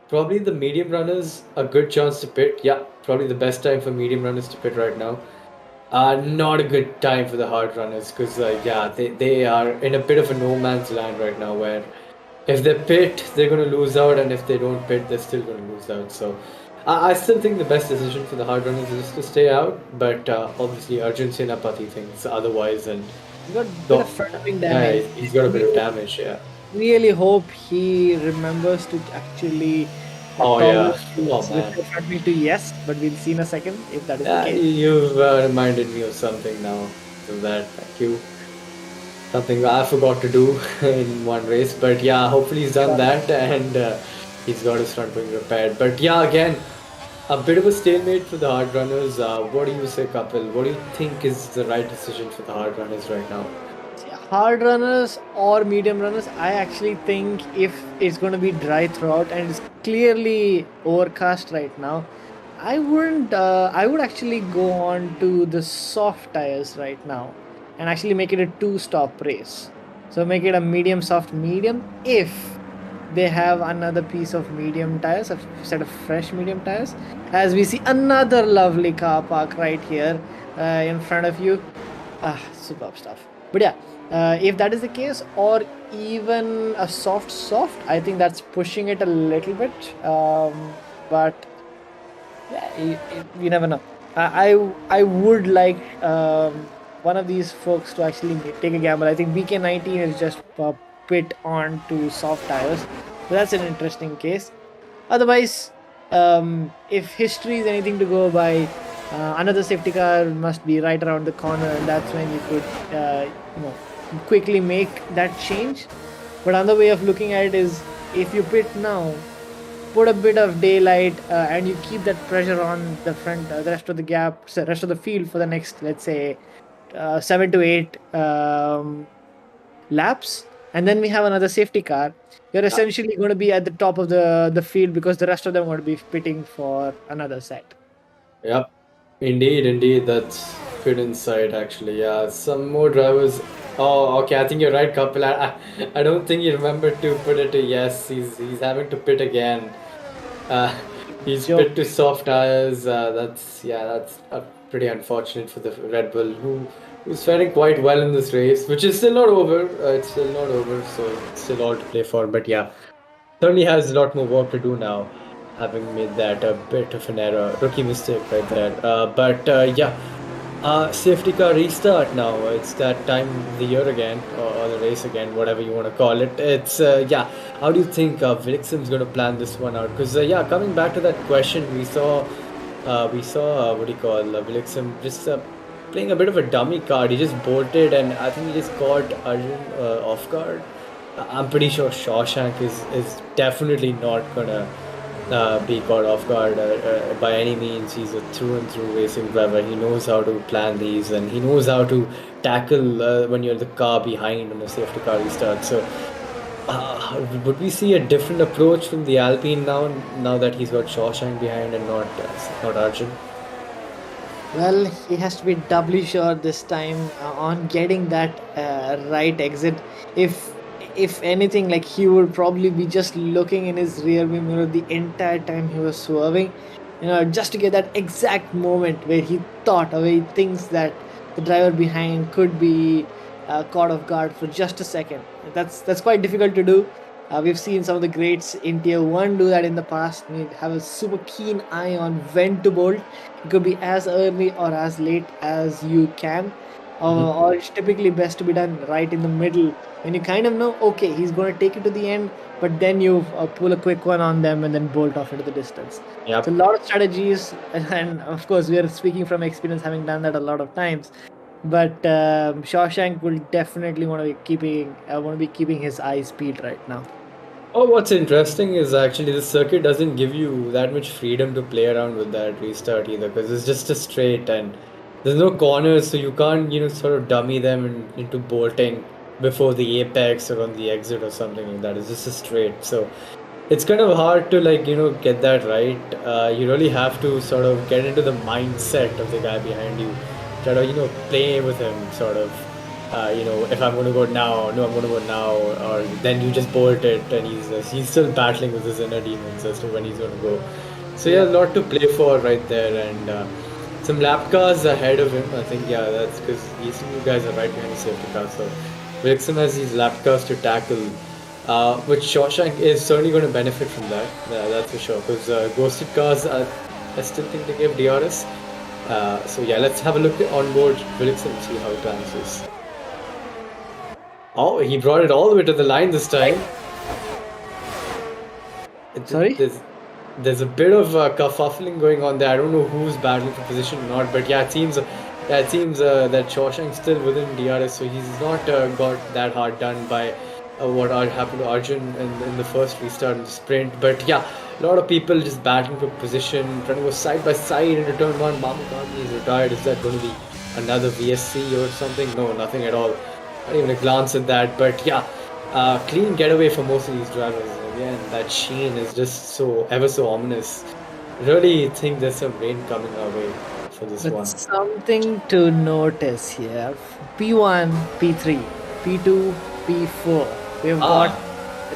probably the medium runners a good chance to pit. Yeah, probably the best time for medium runners to pit right now. Not a good time for the hard runners because yeah, they are in a bit of a no man's land right now where if they pit, they're going to lose out, and if they don't pit, they're still going to lose out. So I still think the best decision for the hard runners is to stay out, but obviously Arjun Senapati thinks otherwise, and He's got a bit of front wing yeah, damage. he's got a bit of damage. Yeah. Really hope he remembers to actually Oh, toggle yeah. Oh, his man. front wing to yes, but we'll see in a second if that is Yeah, the case. you've reminded me of something now. So that, thank you. Something I forgot to do in one race, but yeah, hopefully he's done that and he's got his front wing repaired. But yeah, again, a bit of a stalemate for the hard runners. What do you say, Kapil? What do you think is the right decision for the hard runners right now? Hard runners or medium runners, I actually think if it's going to be dry throughout and it's clearly overcast right now, I wouldn't. I would actually go on to the soft tires right now and actually make it a two-stop race. So make it a medium, soft, medium. If they have another piece of medium tires, a set of fresh medium tires, as we see another lovely car park right here in front of you. Superb stuff. But yeah. If that is the case, or even a soft, I think that's pushing it a little bit. But yeah, you never know. I would like one of these folks to actually take a gamble. I think BK19 is just pit on to soft tires. So that's an interesting case. Otherwise, if history is anything to go by, another safety car must be right around the corner, and that's when you could, quickly make that change. But another way of looking at it is, if you pit now, put a bit of daylight, and you keep that pressure on the front, the rest of the gap, so rest of the field for the next, let's say, 7 to 8 laps, and then we have another safety car. You're essentially going to be at the top of the field because the rest of them are going to be pitting for another set. Yep, indeed, that's good insight actually. Yeah, some more drivers. Oh, okay, I think you're right, Kapil. I don't think he remembered to put it to yes. He's having to pit again. He's pit to soft tires. That's pretty unfortunate for the Red Bull, who's faring quite well in this race, which is still not over. It's still not over, so it's still all to play for. But yeah, certainly has a lot more work to do now, having made that a bit of an error, rookie mistake right there. Safety car restart now. It's that time of the year again, or the race again, whatever you want to call it. It's How do you think Willickson's going to plan this one out? Because coming back to that question, we saw Willickson just playing a bit of a dummy card. He just bolted, and I think he just caught Arjun off guard. I'm pretty sure Shawshank is definitely not gonna be caught off guard by any means. He's a through and through racing driver. He knows how to plan these, and he knows how to tackle when you're the car behind on a safety car restart. So would we see a different approach from the Alpine now that he's got Shawshank behind and not Arjun? Well, he has to be doubly sure this time on getting that right exit. If anything, like, he would probably be just looking in his rear view mirror the entire time he was swerving, just to get that exact moment where he thought, or where he thinks that the driver behind could be caught off guard for just a second. That's quite difficult to do. We've seen some of the greats in Tier 1 do that in the past. We have a super keen eye on when to bolt. It could be as early or as late as you can. Or it's typically best to be done right in the middle, when you kind of know, okay, he's going to take it to the end, but then you pull a quick one on them and then bolt off into the distance. Yep. So a lot of strategies, and of course we are speaking from experience, having done that a lot of times. But Shawshank will definitely want to be keeping his eyes peeled right now. Oh, what's interesting is actually the circuit doesn't give you that much freedom to play around with that restart either, because it's just a straight, and there's no corners, so you can't, sort of dummy them into bolting before the apex or on the exit or something like that. It's just a straight. So it's kind of hard to get that right. You really have to sort of get into the mindset of the guy behind you. Try to play with him, sort of. If I'm going to go now, no, I'm going to go now, or then you just bolt it, and he's still battling with his inner demons as to when he's going to go. So yeah, a lot to play for right there, and some lap cars ahead of him. I think that's because these two guys are right behind the safety car. So Wilson has these lap cars to tackle, which Shawshank is certainly going to benefit from that. That's for sure. Because ghosted cars, I still think they gave DRS. So yeah, let's have a look on board Wilson and see how it answers. Oh, he brought it all the way to the line this time. Sorry? There's a bit of kerfuffling going on there. I don't know who's battling for position or not, but it seems that Shawshank's still within DRS, so he's not got that hard done by what happened to Arjun in the first restart and sprint. But yeah, a lot of people just battling for position, trying to go side by side into turn one. Mamu Gandhi is retired. Is that going to be another VSC or something? No, nothing at all. Not even a glance at that. But yeah, clean getaway for most of these drivers. Again, that sheen is just ever so ominous. Really think there's some rain coming our way for this one. Something to notice here. P1, P3, P2, P4. We've got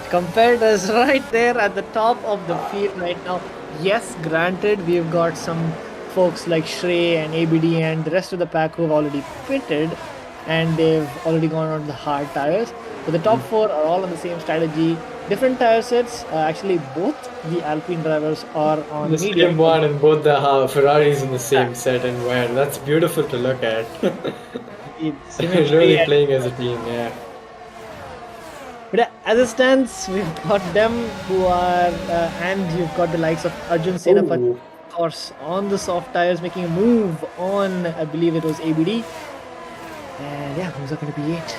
competitors right there at the top of the field right now. Yes, granted, we've got some folks like Shrey and ABD and the rest of the pack who have already pitted and they've already gone on the hard tires. But the top four are all on the same strategy. Different tire sets. Actually, both the Alpine drivers are on the same one, and both the Ferraris in the same set and wear. That's beautiful to look at. It's really playing as a team, yeah. But as it stands, we've got them who are, and you've got the likes of Arjun Senapati, of course, on the soft tires, making a move on, I believe it was ABD. And yeah, moves up into P8.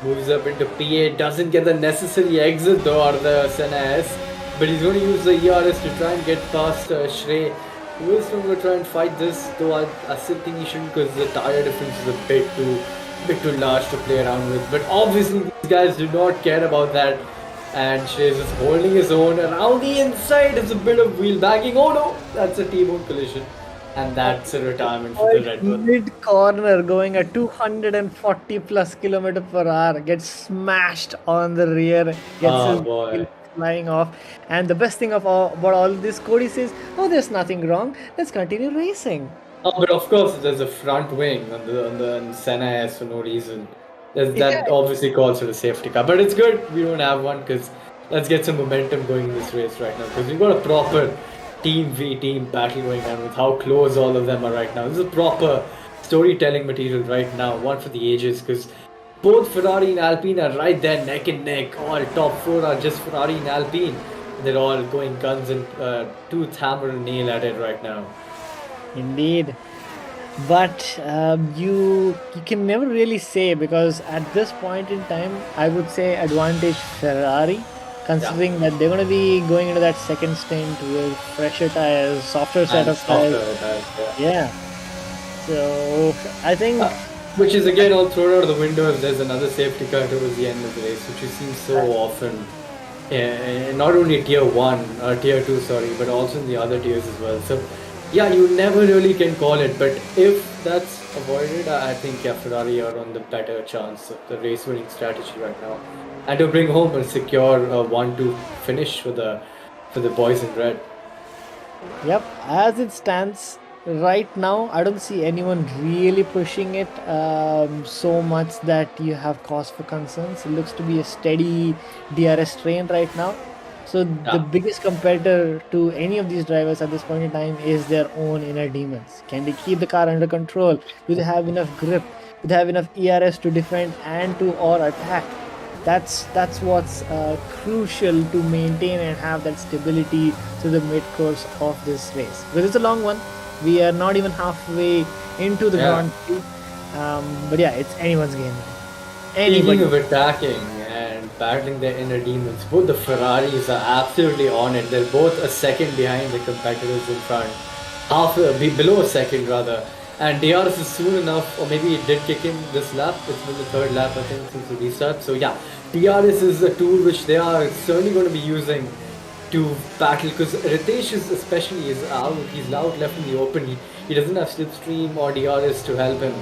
Moves up into P8, doesn't get the necessary exit though out of the Senna S, but he's going to use the ERS to try and get past Shrey. Who is going to try and fight this, though I still think he shouldn't because the tire difference is a bit too large to play around with. But obviously these guys do not care about that, and Shrey is just holding his own. Around the inside is a bit of wheel bagging. Oh no, that's a T-bone collision. And that's a retirement for the Red Bull. Mid corner going at 240 plus km per hour, gets smashed on the rear, gets his wheel flying off. And the best thing about all this, Cody says, "Oh, there's nothing wrong. Let's continue racing." Oh, but of course, there's a front wing on the Senna S for no reason. That obviously calls for the safety car, but it's good we don't have one because let's get some momentum going in this race right now because we've got a proper team v team battle going on with how close all of them are right now. This is proper storytelling material right now, one for the ages, because both Ferrari and Alpine are right there neck and neck. All top four are just Ferrari and Alpine. They're all going guns and tooth, hammer and nail at it right now. Indeed. But you can never really say, because at this point in time I would say advantage Ferrari, considering that they're going to be going into that second stint with fresher tires, softer set of tires. Yeah. So I think, which is again all thrown out of the window if there's another safety car towards the end of the race, which we've seen so often. Not only tier 1 or tier 2, sorry, but also in the other tiers as well. So yeah, you never really can call it, but if that's avoided, I think Ferrari are on the better chance of the race winning strategy right now, and to bring home a secure 1-2 finish for the boys in red. Yep, as it stands right now, I don't see anyone really pushing it so much that you have cause for concerns. It looks to be a steady DRS train right now. So the biggest competitor to any of these drivers at this point in time is their own inner demons. Can they keep the car under control? Do they have enough grip? Do they have enough ERS to defend and to or attack? That's what's crucial to maintain and have that stability to the mid course of this race. Because it's a long one. We are not even halfway into the Grand Prix. But yeah, it's anyone's game. Speaking of attacking and battling their inner demons, both the Ferraris are absolutely on it. They're both a second behind the competitors in front. Below a second rather. And DRS is soon enough, or maybe it did kick in this lap. It's been the third lap, I think, since the restart. So yeah, DRS is a tool which they are certainly going to be using to battle, because Ritesh is especially is out. He's out left in the open. He doesn't have slipstream or DRS to help him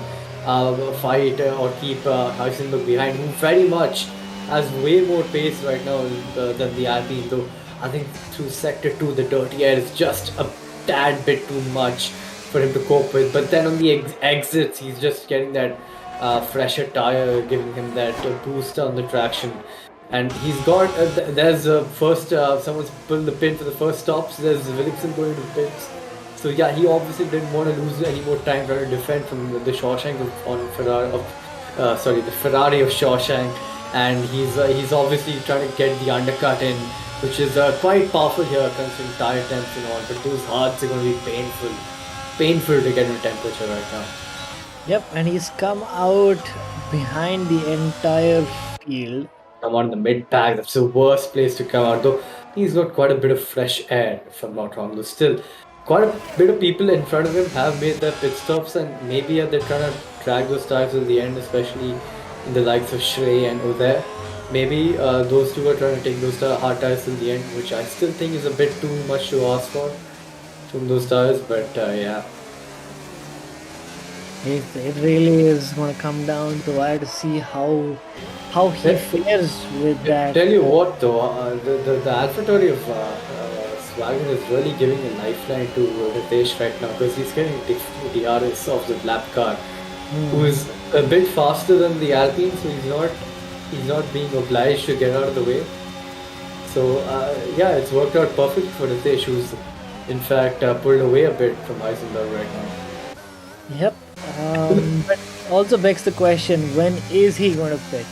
fight or keep Heisenberg behind, who very much has way more pace right now than the Alpine. Though I think through sector 2, the dirty air is just a tad bit too much for him to cope with. But then on the exits, he's just getting that fresher tire, giving him that boost on the traction. And he's got there's first someone's pulled the pin for the first stops. There's Williamson going to the pits. So yeah, he obviously didn't want to lose any more time trying to defend from the Shawshank on Ferrari the Ferrari of Shawshank, and he's obviously trying to get the undercut in, which is quite powerful here considering tire temps and all. But those hards are going to be painful to get in temperature right now. Yep, and he's come out behind the entire field. Come out in the mid pack. That's the worst place to come out. Though he's got quite a bit of fresh air, if I'm not wrong. Though still, quite a bit of people in front of him have made their pit stops, and maybe they're trying to drag those tires till the end, especially in the likes of Shrey and Uday. Maybe those two are trying to take those hard tires till the end, which I still think is a bit too much to ask for from those tires. But yeah. It really is going to come down to wire to see how he fares with that. Tell you what though, the AlphaTauri of Swagon is really giving a lifeline to Ritesh right now, because he's getting DRS of the lap car, who is a bit faster than the Alpine, so he's not being obliged to get out of the way. So yeah, it's worked out perfect for Ritesh, who's in fact pulled away a bit from Heisenberg right now. Yep. But also begs the question: when is he going to pit?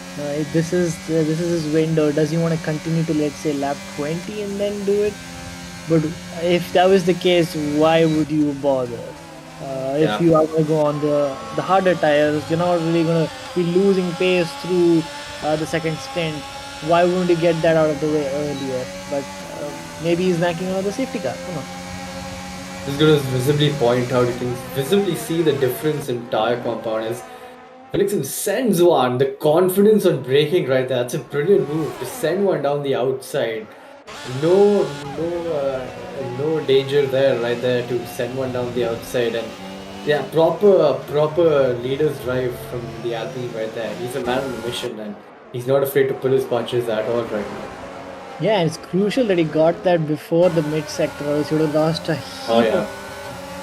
This is his window. Does he want to continue to, let's say, lap 20 and then do it? But if that was the case, why would you bother? If you are going to go on the harder tires, you're not really going to be losing pace through the second stint. Why wouldn't you get that out of the way earlier? But maybe he's knocking another safety car. Come on. This is going to visibly point out, you can visibly see the difference in tire compound as Felixson sends one. The confidence on braking right there, that's a brilliant move to send one down the outside. No danger there, right there, to send one down the outside. And yeah, proper leader's drive from the Alpine right there. He's a man on a mission, and he's not afraid to pull his punches at all right now. Yeah, and it's crucial that he got that before the mid sector, or else he would have lost a heap.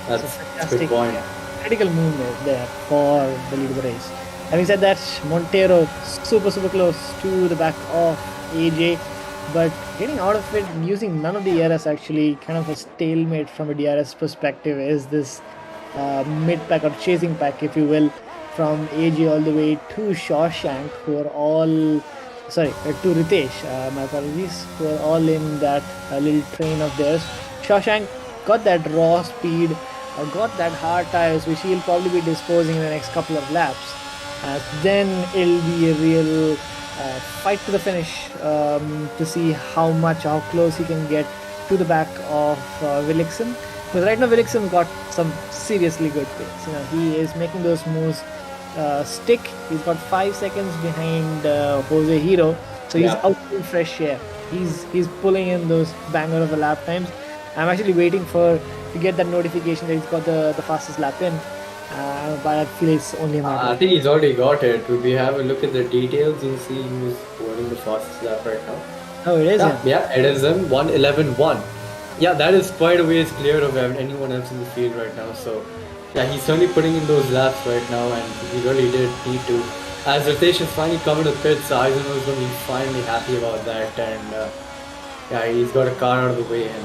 That's a good point. Critical movement there for the lead of the race. Having said that, Montero super close to the back of AJ, but getting out of it using none of the ERS, actually kind of a stalemate from a DRS perspective is this mid pack or chasing pack, if you will, from AJ all the way to Shawshank, who are all to Ritesh, my apologies, who are all in that little train of theirs. Shawshank got that raw speed, got that hard tires, which he'll probably be disposing in the next couple of laps. Then it'll be a real fight to the finish to see how close he can get to the back of Willickson. Because right now Willickson's got some seriously good pace. He is making those moves stick. He's got 5 seconds behind Jose Hero, so he's out in fresh air. He's pulling in those banger of the lap times. I'm actually waiting to get that notification that he's got the fastest lap in, but I feel it's only a matter. I think he's already got it. Will we have a look at the details and see who's running the fastest lap right now? Oh, it is him. Yeah, it is him. 1:11.1. Yeah, that is quite a ways clear of anyone else in the field right now. So yeah, he's certainly putting in those laps right now, and he really did need to. As Ritesh is finally coming to pits, Eisenberg is going to be finally happy about that, and yeah, he's got a car out of the way, and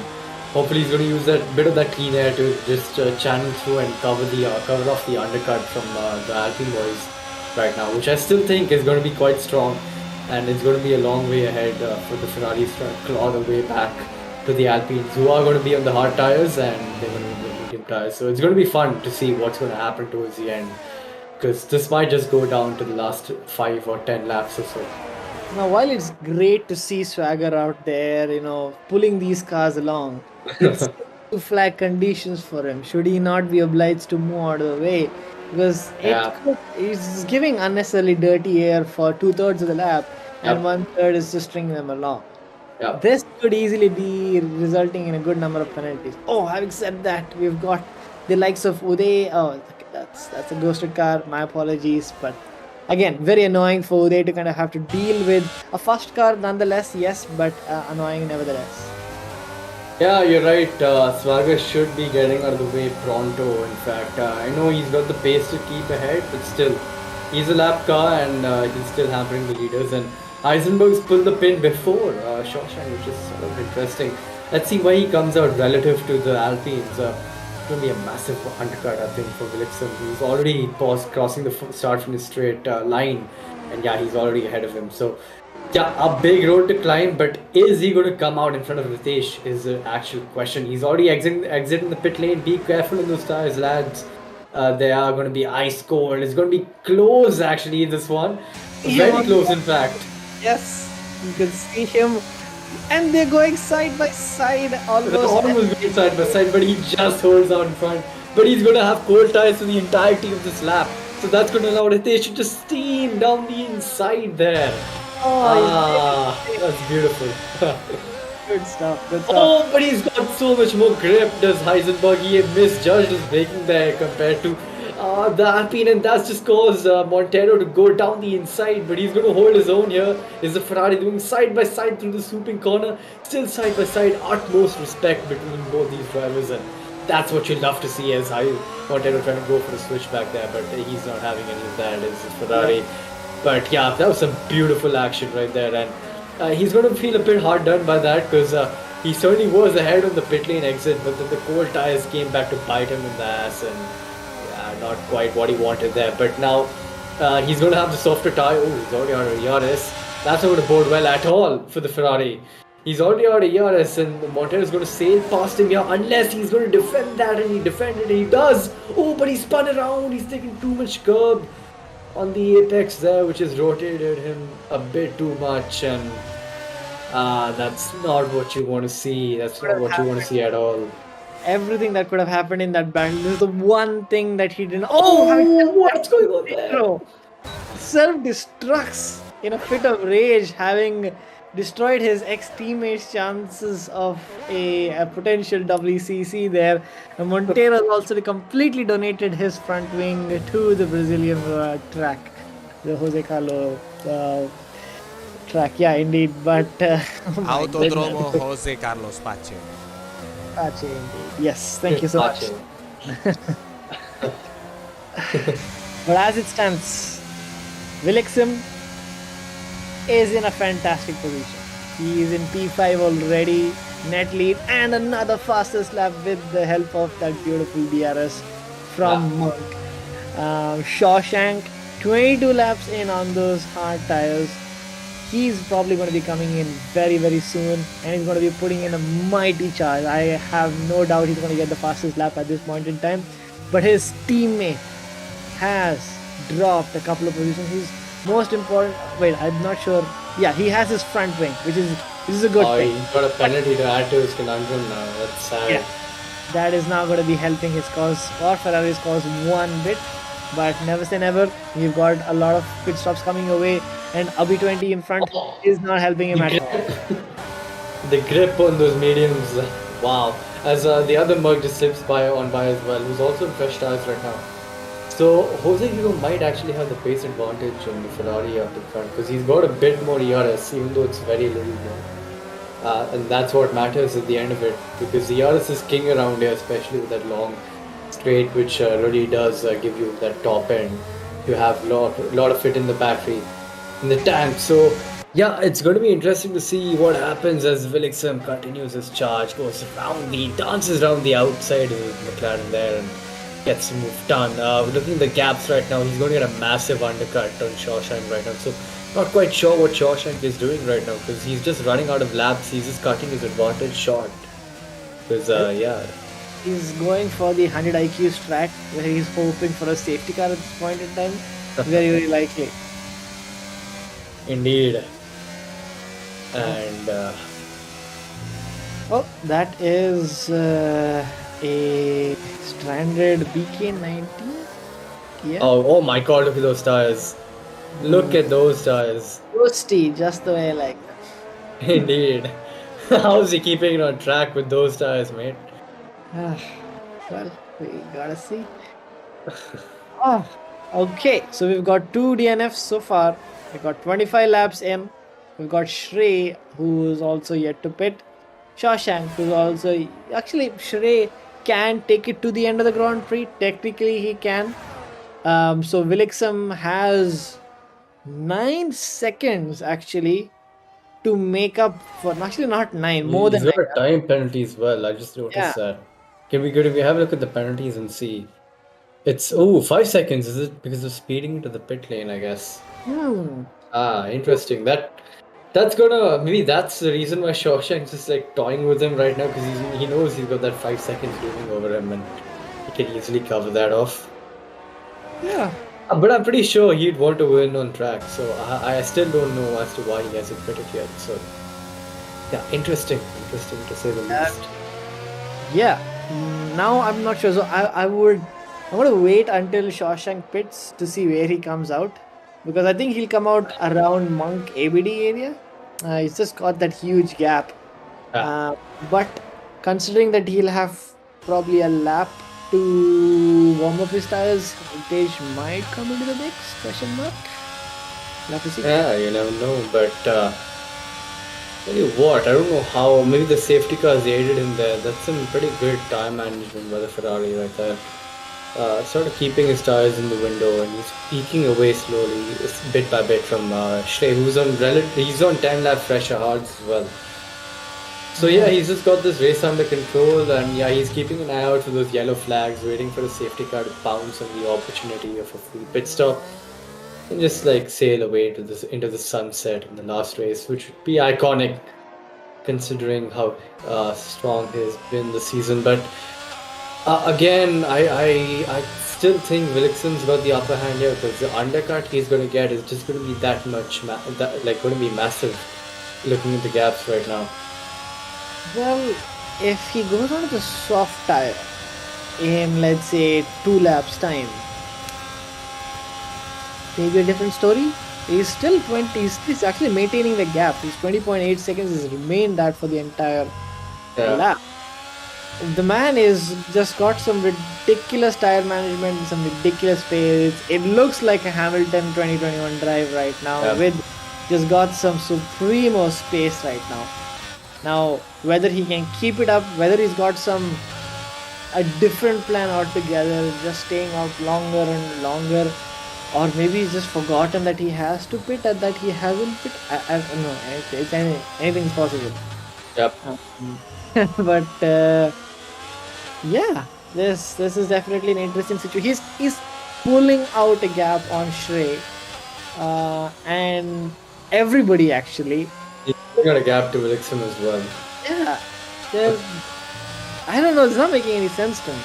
hopefully he's going to use that bit of that clean air to just channel through and cover off the undercut from the Alpine boys right now, which I still think is going to be quite strong, and it's going to be a long way ahead for the Ferraris to claw the way back to the Alpines, who are going to be on the hard tires, and they're going to be on the medium tires. So it's going to be fun to see what's going to happen towards the end, because this might just go down to the last 5 or 10 laps or so. Now, while it's great to see Swagger out there, pulling these cars along, it's flag conditions for him. Should he not be obliged to move out of the way? Because it's giving unnecessarily dirty air for 2/3 of the lap, and 1/3 is just stringing them along. Yeah. This could easily be resulting in a good number of penalties. Oh, having said that, we've got the likes of Uday. Oh, that's a ghosted car. My apologies, but again, very annoying for Uday to kind of have to deal with a fast car nonetheless, yes, but annoying nevertheless. Yeah, you're right. Swagger should be getting out of the way pronto. In fact, I know he's got the pace to keep ahead, but still, he's a lap car and he's still hampering the leaders. And Heisenberg's pulled the pin before Shawshank, which is sort of interesting. Let's see why he comes out relative to the Alpines. It's going to be a massive undercut, I think, for Willickson. He's already crossing the start from his straight line, and yeah, he's already ahead of him. So, yeah, a big road to climb, but is he going to come out in front of Ritesh is the actual question. He's already exiting the pit lane. Be careful in those tires, lads. They are going to be ice cold. It's going to be close, actually, this one. Very close, in fact. Yes, you can see him. And they're going side by side almost. Almost going side by side, but he just holds out in front. But he's going to have cold tires for the entirety of this lap. So that's going to allow Ritesh to just steam down the inside there. That's beautiful. Good stuff, good stuff. Oh, but he's got so much more grip, does Heisenberg. He misjudged his braking there compared to the Alpine, and that's just caused Montero to go down the inside, but he's going to hold his own here. Is the Ferrari doing side by side through the swooping corner? Still side by side, utmost respect between both these drivers, and that's what you love to see as Montero trying to go for the switch back there, but he's not having any of that. It's Ferrari. But yeah, that was some beautiful action right there, and he's going to feel a bit hard done by that because he certainly was ahead on the pit lane exit, but then the cold tires came back to bite him in the ass, and not quite what he wanted there. But now he's going to have the softer tire. Oh, he's already out of ERS. That's not going to bode well at all for the Ferrari. He's already out of ERS, and Montero is going to sail past him here unless he's going to defend that, and he defended it. He does. Oh, but he spun around. He's taking too much curb on the apex there, which has rotated him a bit too much, and that's not what you want to see. That's not what you want to see at all. Everything that could have happened in that battle. This is the one thing that he didn't. Oh, what's going on there? Self-destructs in a fit of rage, having destroyed his ex-teammates' chances of a potential WCC there. And Montero also completely donated his front wing to the Brazilian track, the Jose Carlos track. Yeah, indeed. But Autodromo Jose Carlos Pache. Pache, indeed. Yes, thank you so much. But as it stands, Willickson is in a fantastic position. He is in P5 already, net lead, and another fastest lap with the help of that beautiful DRS from Monk. Shawshank, 22 laps in on those hard tires. He's probably going to be coming in very, very soon, and he's going to be putting in a mighty charge. I have no doubt he's going to get the fastest lap at this point in time. But his teammate has dropped a couple of positions. He's most important. Wait, I'm not sure. Yeah, he has his front wing, which is a good thing. He's got a penalty to add to his conundrum now. That's sad. Yeah. That is now going to be helping his cause or Ferrari's cause one bit. But never say never. You've got a lot of pit stops coming your way, and Abhi 20 in front is not helping him at all. The grip on those mediums, wow. As the other mug just slips by as well, who's also in fresh tires right now. So Jose Hero might actually have the pace advantage on the Ferrari up in front because he's got a bit more ERS, even though it's very little more. And that's what matters at the end of it, because the ERS is king around here, especially with that long straight, which really does give you that top end. You have a lot of it in the battery, in the tank. So yeah, it's going to be interesting to see what happens as Willickson continues his charge, dances around the outside of McLaren there and gets the move done. Looking at the gaps right now, he's going to get a massive undercut on Shawshank right now. So not quite sure what Shawshank is doing right now because he's just running out of laps. He's just cutting his advantage short. Because he's going for the 100 IQ's track where he's hoping for a safety car at this point in time. Very, very likely. Indeed. And Oh, that is a stranded BK-90. Yeah. Oh my god, look at those tires. Look at those tires. Roasty, just the way I like them. Indeed. How's he keeping it on track with those tires, mate? Well, we gotta see. Okay, so we've got 2 DNFs so far. We've got 25 laps in. We've got Shrey, who's also yet to pit. Shawshank, who's also... Actually, Shrey can take it to the end of the Grand Prix. Technically, he can. So Willixum has 9 seconds, actually, to make up for... Actually, not 9, more than He's 9. got a time penalty as well. I just noticed that. Can we have a look at the penalties and see? It's 5 seconds. Is it because of speeding into the pit lane? I guess. Interesting. That's gonna maybe that's the reason why Shawshank's just like toying with him right now because he knows he's got that 5 seconds looming over him and he can easily cover that off. Yeah. But I'm pretty sure he'd want to win on track. So I still don't know as to why he hasn't pitted yet. So yeah, interesting to say the least. Yeah. Now I'm not sure. So I'm going to wait until Shawshank pits to see where he comes out. Because I think he'll come out around Monk ABD area. He's just got that huge gap. But considering that he'll have probably a lap to warm up his tires, Voltage might come into the mix? Question mark? We'll have to see. Yeah, you never know. But tell you what, I don't know how. Maybe the safety cars aided him there. That's some pretty good time management by the Ferrari right there. Sort of keeping his tires in the window and he's peeking away slowly, bit by bit from Shrey, who's on 10 lap fresher hards as well. So yeah, he's just got this race under control and yeah, he's keeping an eye out for those yellow flags, waiting for the safety car to pounce on the opportunity of a free pit stop and just like sail away into the sunset in the last race, which would be iconic considering how strong he has been this season. But again, I still think Willixum's got the upper hand here because the undercut he's going to get is just going to be that much, going to be massive looking at the gaps right now. Well, if he goes on the soft tire in, let's say, 2 laps time, maybe a different story. He's still 20, he's actually maintaining the gap. He's 20.8 seconds, he's remained that for the entire lap. The man is just got some ridiculous tire management, some ridiculous pace. It looks like a Hamilton 2021 drive right now with just got some supremo space right now. Now, whether he can keep it up, whether he's got a different plan altogether, just staying out longer and longer, or maybe he's just forgotten that he has to pit and that he hasn't pit. I don't know. It's anything's possible. Yep. But yeah, this is definitely an interesting situation. He's pulling out a gap on Shrey, and everybody actually. He's got a gap to Willixum as well. Yeah, I don't know. It's not making any sense to me.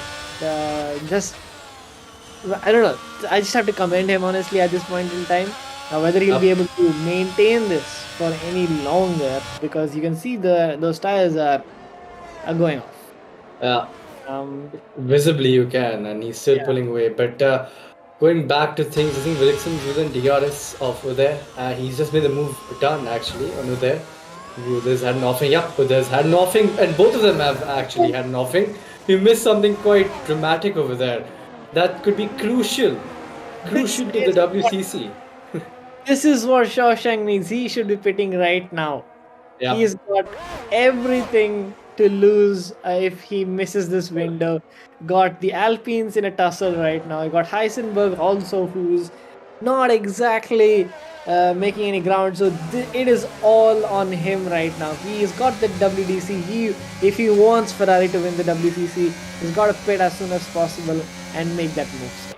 I don't know. I just have to commend him honestly at this point in time. Now, whether he'll be able to maintain this for any longer, because you can see those tires are going off. Yeah. Visibly you can, and he's still pulling away. But going back to things, I think Willixum's within DRS over there. He's just made the move done actually on there. Uthers had an offing. Yep, Uthers had an offing, and both of them have actually had an offing. We missed something quite dramatic over there. That could be crucial to the WCC. This is what Shawshank needs. He should be pitting right now. Yep. He's got everything to lose if he misses this window. Got the Alpines in a tussle right now. You got Heisenberg also, who's not exactly making any ground. So it is all on him right now. He's got the WDC. If he wants Ferrari to win the WCC, he's got to pit as soon as possible and make that move stick.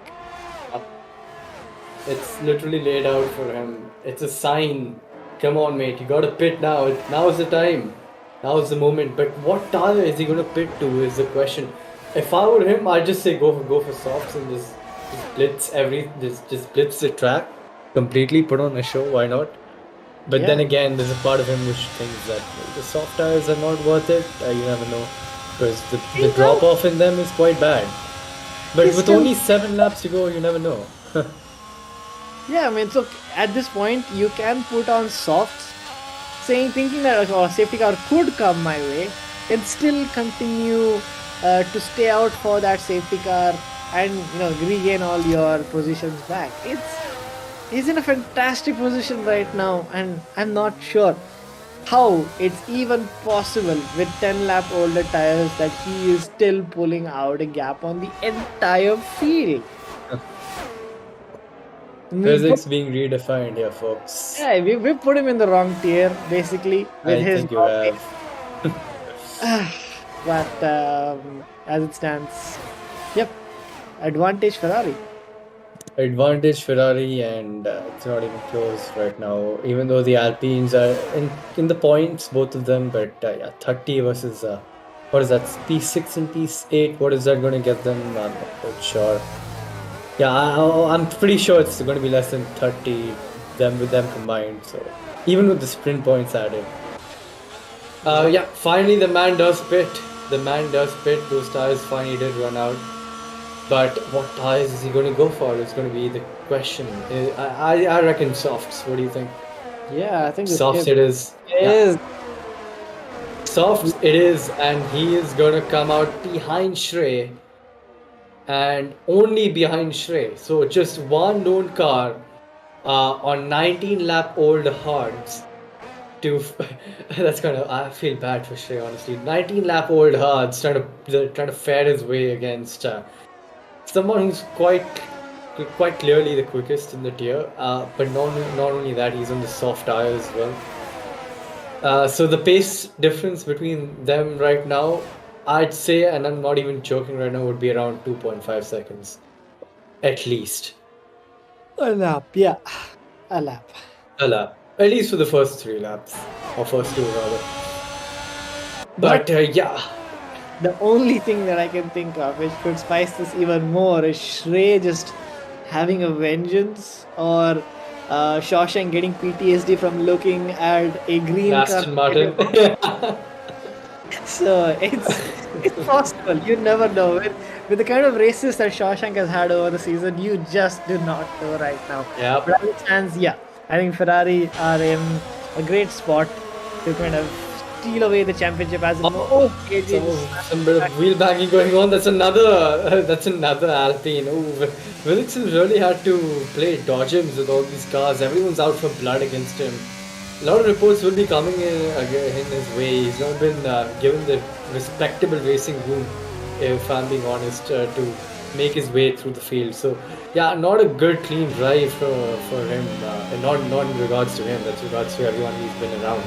It's literally laid out for him. It's a sign. Come on, mate. You got to pit now. Now's the time. Now's the moment. But what tire is he going to pit to is the question. If I were him, I'd just say go for softs and just blitz the track completely. Put on a show. Why not? But Yeah. then again, there's a part of him which thinks that the soft tires are not worth it. You never know, because the drop off in them is quite bad. But He's with still- only 7 laps to go, you never know. Yeah, I mean, so at this point, you can put on softs, thinking that a safety car could come my way, and still continue to stay out for that safety car and regain all your positions back. He's in a fantastic position right now, and I'm not sure how it's even possible with 10 lap older tires that he is still pulling out a gap on the entire field. Physics being redefined here, folks. Yeah, we put him in the wrong tier, basically, with I his think you knowledge. have. But as it stands, yep, advantage Ferrari. Advantage Ferrari, and it's not even close right now. Even though the Alpines are in the points, both of them, but yeah, 30 versus what is that? P6 and P8. What is that going to get them? I'm not quite sure. Yeah, I'm pretty sure it's going to be less than 30 with them combined. So even with the sprint points added. Yeah, finally the man does pit. Those tires finally did run out. But what tires is he going to go for? Is going to be the question. I reckon softs. What do you think? Yeah, I think this Softs it is. is. Softs it is, and he is going to come out behind Shrey. And only behind Shrey. So just one lone car on 19 lap old hards. That's kind of, I feel bad for Shrey, honestly. 19 lap old hards trying to fare his way against someone who's quite clearly the quickest in the tier. But not only that, he's on the soft tire as well. So the pace difference between them right now, I'd say, and I'm not even joking right now, would be around 2.5 seconds. At least. A lap, yeah. A lap. A lap. At least for the first 3 laps. Or first 2 rather. But yeah. The only thing that I can think of which could spice this even more is Shrey just having a vengeance, or Shawshank getting PTSD from looking at a green Aston car. Martin. So it's possible. You never know. With the kind of races that Shawshank has had over the season, you just do not know right now. Yep. But as it stands, yeah, I think Ferrari are in a great spot to kind of steal away the championship as Some bit of wheel banging going on. That's another Alpine. Oh, Willickson really had to play dodgems with all these cars. Everyone's out for blood against him. A lot of reports will be coming in his way. He's not been given the respectable racing room, if I'm being honest, to make his way through the field. So yeah, not a good clean drive for him, and not in regards to him, that's regards to everyone he's been around.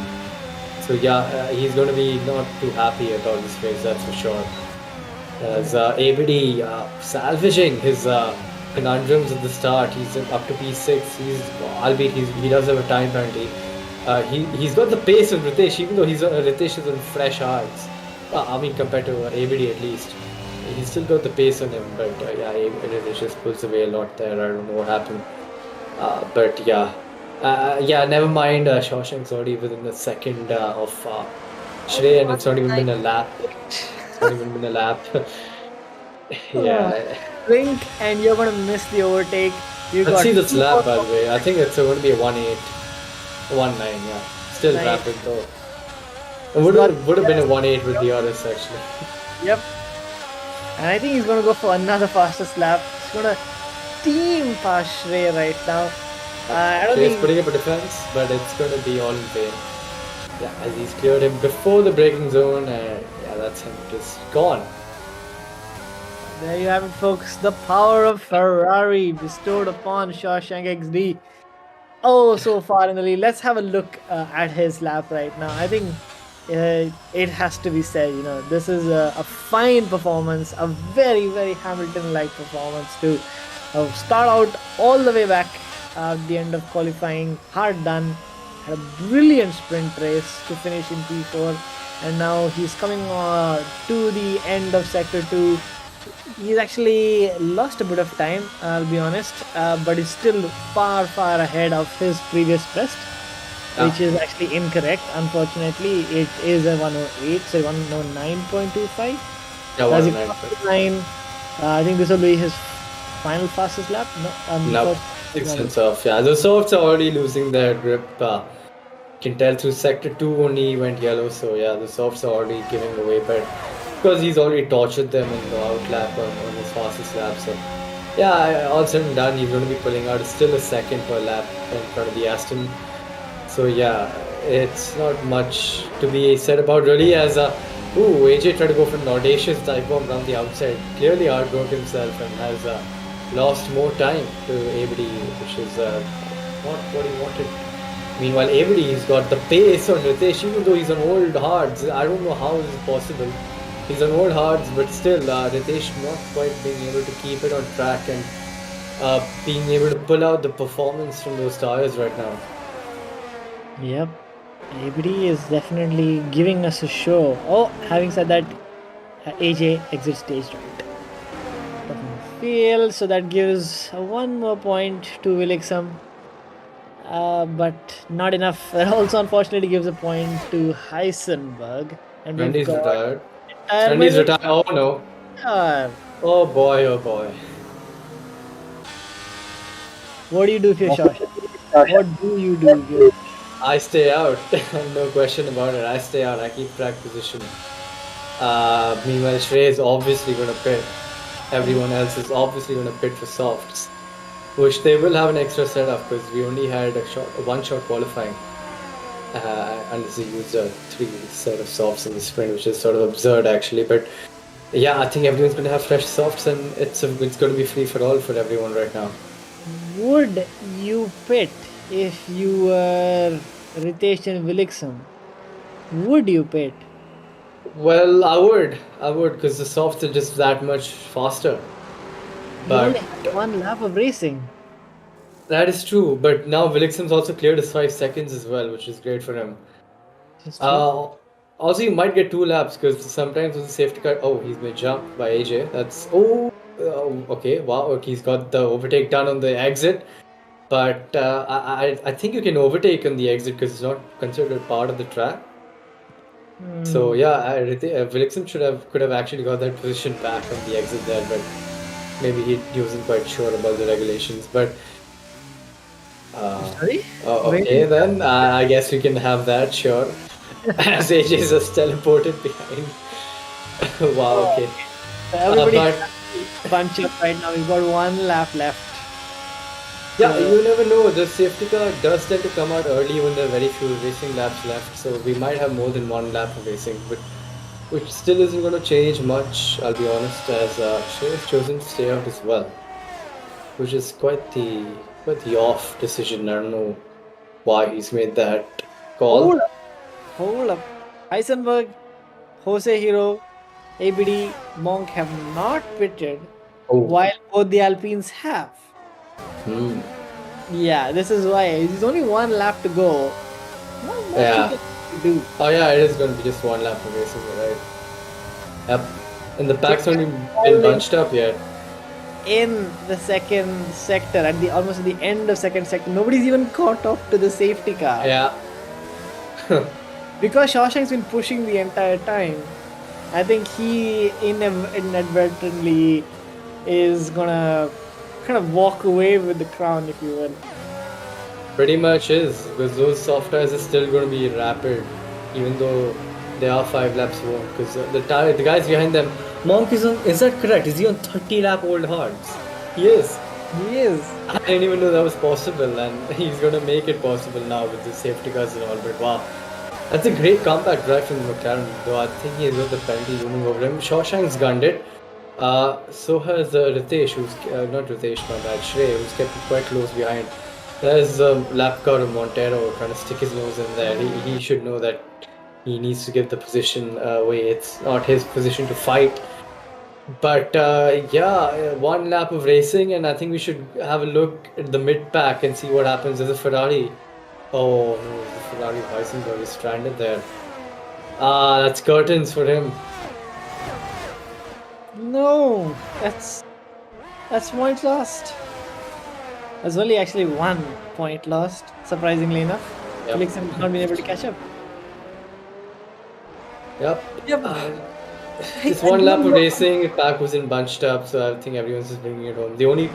So yeah, he's going to be not too happy about this race, that's for sure. As ABD salvaging his conundrums at the start. He's up to P6. Albeit he does have a time penalty. He's got the pace of Ritesh, even though Ritesh is on fresh hards. I mean, compared to ABD at least. He's still got the pace on him, but yeah, Ritesh just pulls away a lot there. I don't know what happened. But yeah. Never mind. Shawshank's already within the second of Shrey, and it's not even been a lap. Yeah. Blink, and you're going to miss the overtake. Let's see this lap, by the way. I think it's going to be a 1.8. 1.9, yeah. Still rapid though. It would have been a 1.8 with the others actually. Yep. And I think he's going to go for another fastest lap. He's going to team past Shrey right now. I don't He's think putting up a defense, but it's going to be all in vain. Yeah, as he's cleared him before the braking zone, yeah, that's him just gone. There you have it, folks. The power of Ferrari bestowed upon Shawshank XD. Oh, so far in the lead. Let's have a look at his lap right now. I think it has to be said, this is a fine performance, a very, very Hamilton-like performance to start out all the way back at the end of qualifying. Hard done. Had a brilliant sprint race to finish in P4, and now he's coming to the end of Sector 2. He's actually lost a bit of time, I'll be honest, but he's still far, far ahead of his previous best. which is actually incorrect. Unfortunately, it is a 108, so 109.25. Yeah, As he 109. crosses the line, I think this will be his final fastest lap. No, Nope. 6 cents off. Yeah, the softs are already losing their grip. Can tell through sector 2 only he went yellow, so yeah, the softs are already giving away, but because he's already tortured them in the out lap on his fastest lap, so yeah, all said and done, he's going to be pulling out still a second per lap in front of the Aston. So yeah, it's not much to be said about really. As AJ tried to go for an audacious dive bomb around the outside, clearly outworked himself and has lost more time to ABD, which is not what he wanted. Meanwhile, ABD's got the pace on Ritesh, even though he's on old hards. I don't know how this is possible. He's on old hards, but still, Ritesh not quite being able to keep it on track and being able to pull out the performance from those tires right now. Yep. ABD is definitely giving us a show. Oh, having said that, AJ exits stage right. Doesn't fail, so that gives one more point to Willixum. But not enough. Also, unfortunately, gives a point to Heisenberg. And Randy's retired. entire Randy's minute- retired. Oh no. Oh boy, oh boy. What do you do if you're short? What do you do if you're I stay out. No question about it. I stay out. I keep track position. Meanwhile, Shrey is obviously going to pit. Everyone else is obviously going to pit for softs, which they will have an extra setup because we only had one shot qualifying. Unless they used a 3 set of softs in the sprint, which is sort of absurd actually. But yeah, I think everyone's going to have fresh softs and it's going to be free for all for everyone right now. Would you pit if you were Ritesh and Willixum? Would you pit? Well, I would because the softs are just that much faster. You But only had one lap of racing. that is true, but now Willixum's also cleared his 5 seconds as well, which is great for him. Just true. Also, you might get 2 laps because sometimes with the safety car. Oh, he's been jumped by AJ. That's okay. Wow, okay, he's got the overtake done on the exit, but I think you can overtake on the exit because it's not considered part of the track. So yeah, Willixum could have actually got that position back on the exit there, but maybe he wasn't quite sure about the regulations. But Sorry? okay, then I guess we can have that, sure. As AJ is just teleported behind. Wow, okay. So everybody but- bunch up right now. We've got one lap left. Yeah, you never know. The safety car does tend to come out early when there are very few racing laps left, so we might have more than one lap of racing, but which still isn't going to change much, I'll be honest, as Shrey has chosen to stay out as well, which is quite the off decision. I don't know why he's made that call. Hold up. Heisenberg, Jose Hero, ABD, Monk have not pitted, while both the Alpines have. Hmm. Yeah, this is why. There's only one lap to go. Not much Yeah. you can do. Oh yeah, it is going to be just one lap of racing, you're right? Yep. And the pack's only been bunched up yet. In the second sector, almost at the end of second sector, nobody's even caught up to the safety car. Yeah. Because Shawshank's been pushing the entire time, I think he inadvertently is gonna kind of walk away with the crown, if you will. Pretty much is, because those soft tires are still going to be rapid, even though they are 5 laps long. Because the guys behind them, Monk is on. Is that correct? Is he on 30 lap old hards? He is. He is. I didn't even know that was possible, and he's going to make it possible now with the safety cars and all. But wow, that's a great compact drive from McLaren. Though I think he has got the penalty looming over him. Shawshank's gunned it. So has Ritesh, who's not Ritesh, my bad, Shrey, who's kept it quite close behind. There's lap car of Montero trying to stick his nose in there. He should know that he needs to give the position away. It's not his position to fight. But yeah, one lap of racing, and I think we should have a look at the mid pack and see what happens. There's a Ferrari. Oh no, the Ferrari Heisenberg is stranded there. That's curtains for him. No, that's point lost. There's only actually 1 point lost, surprisingly enough. Felix has not been able to catch up. Yep. Yep. Just one lap of racing, pack wasn't bunched up, so I think everyone's just bringing it home. The only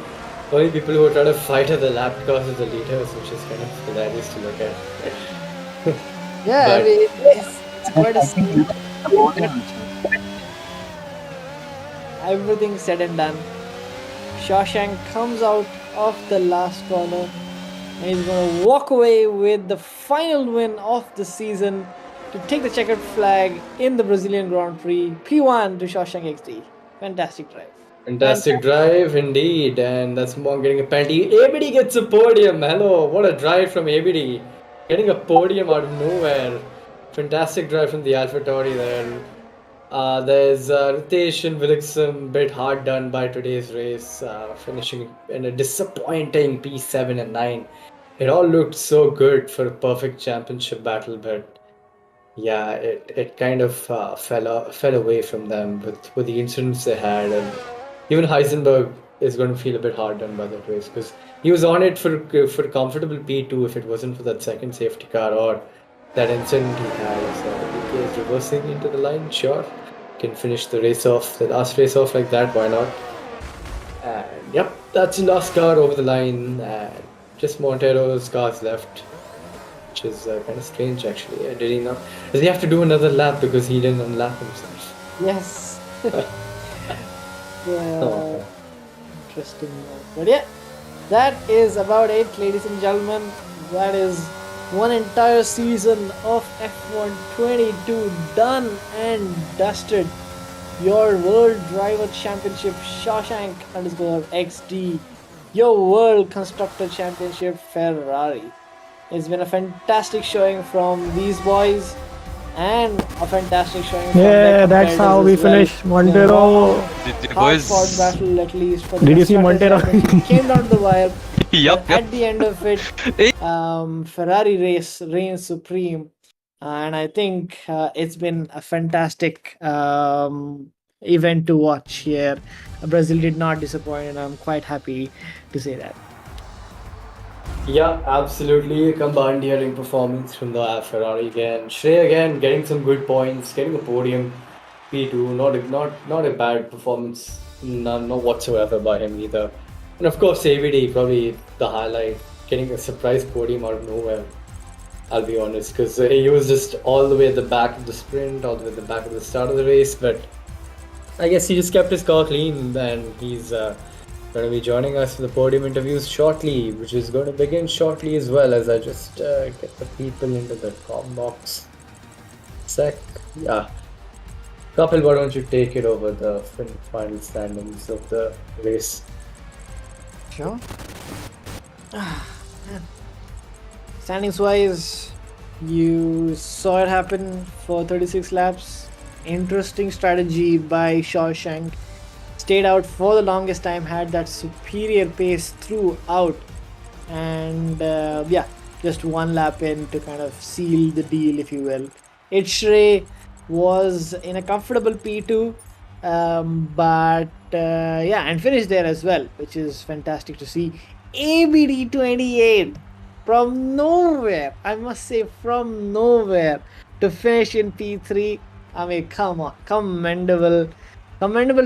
people who are trying to fight at the lap because of the leaders, which is kind of hilarious to look at. Yeah, But- I mean, it's quite a scene. Everything said and done. Shawshank comes out of the last corner and he's going to walk away with the final win of the season to take the checkered flag in the Brazilian Grand Prix. P1 to Shawshank XD. Fantastic drive. Fantastic drive indeed, and that's Monk getting a penalty. ABD gets a podium. Hello, what a drive from ABD. Getting a podium out of nowhere. Fantastic drive from the AlphaTauri there. There's Ritesh and Willickson, bit hard done by today's race, finishing in a disappointing P7 and 9. It all looked so good for a perfect championship battle, but yeah, it kind of fell away from them with the incidents they had, and even Heisenberg is going to feel a bit hard done by that race because he was on it for a comfortable P2 if it wasn't for that second safety car or that incident he had. So he is reversing into the line, sure, can finish the race off, the last race off like that, why not? And yep, that's the last car over the line, and just Montero's cars left, which is kind of strange actually. Did he not? Does he have to do another lap because he didn't unlap himself? Yes. Oh. Interesting. But yeah, that is about it, ladies and gentlemen. That is one entire season of F1 22 done and dusted. Your World Driver Championship Shawshank _ XD. Your World Constructor Championship Ferrari. It's been a fantastic showing from these boys and a fantastic showing from Yeah, their that's how competitors we as well. finish. Montero. Hard-fought battle, at least for the Did you see Constructors Montero? Championship. Came down to the wire. Yup, But at the end of it, Ferrari race reigns supreme, and I think it's been a fantastic event to watch here. Brazil did not disappoint, and I'm quite happy to say that. Yeah, absolutely. A combined hearing performance from the Ferrari again. Shrey again getting some good points, getting a podium. P2, not a bad performance, no whatsoever by him either. And of course, ABD probably the highlight, getting a surprise podium out of nowhere. I'll be honest, because he was just all the way at the back of the sprint, all the way at the back of the start of the race. But I guess he just kept his car clean, and he's going to be joining us for the podium interviews shortly, which is going to begin shortly as well, as I just get the people into the com box. Yeah. Kapil, why don't you take it over the final standings of the race? Sure. Standings wise, you saw it happen for 36 laps. Interesting strategy by Shawshank. Stayed out for the longest time, had that superior pace throughout, and yeah, just one lap in to kind of seal the deal, if you will. Shrey was in a comfortable P2, but yeah, and finished there as well, which is fantastic to see. ABD 28 from nowhere, I must say, from nowhere to finish in P3. I mean, come on, commendable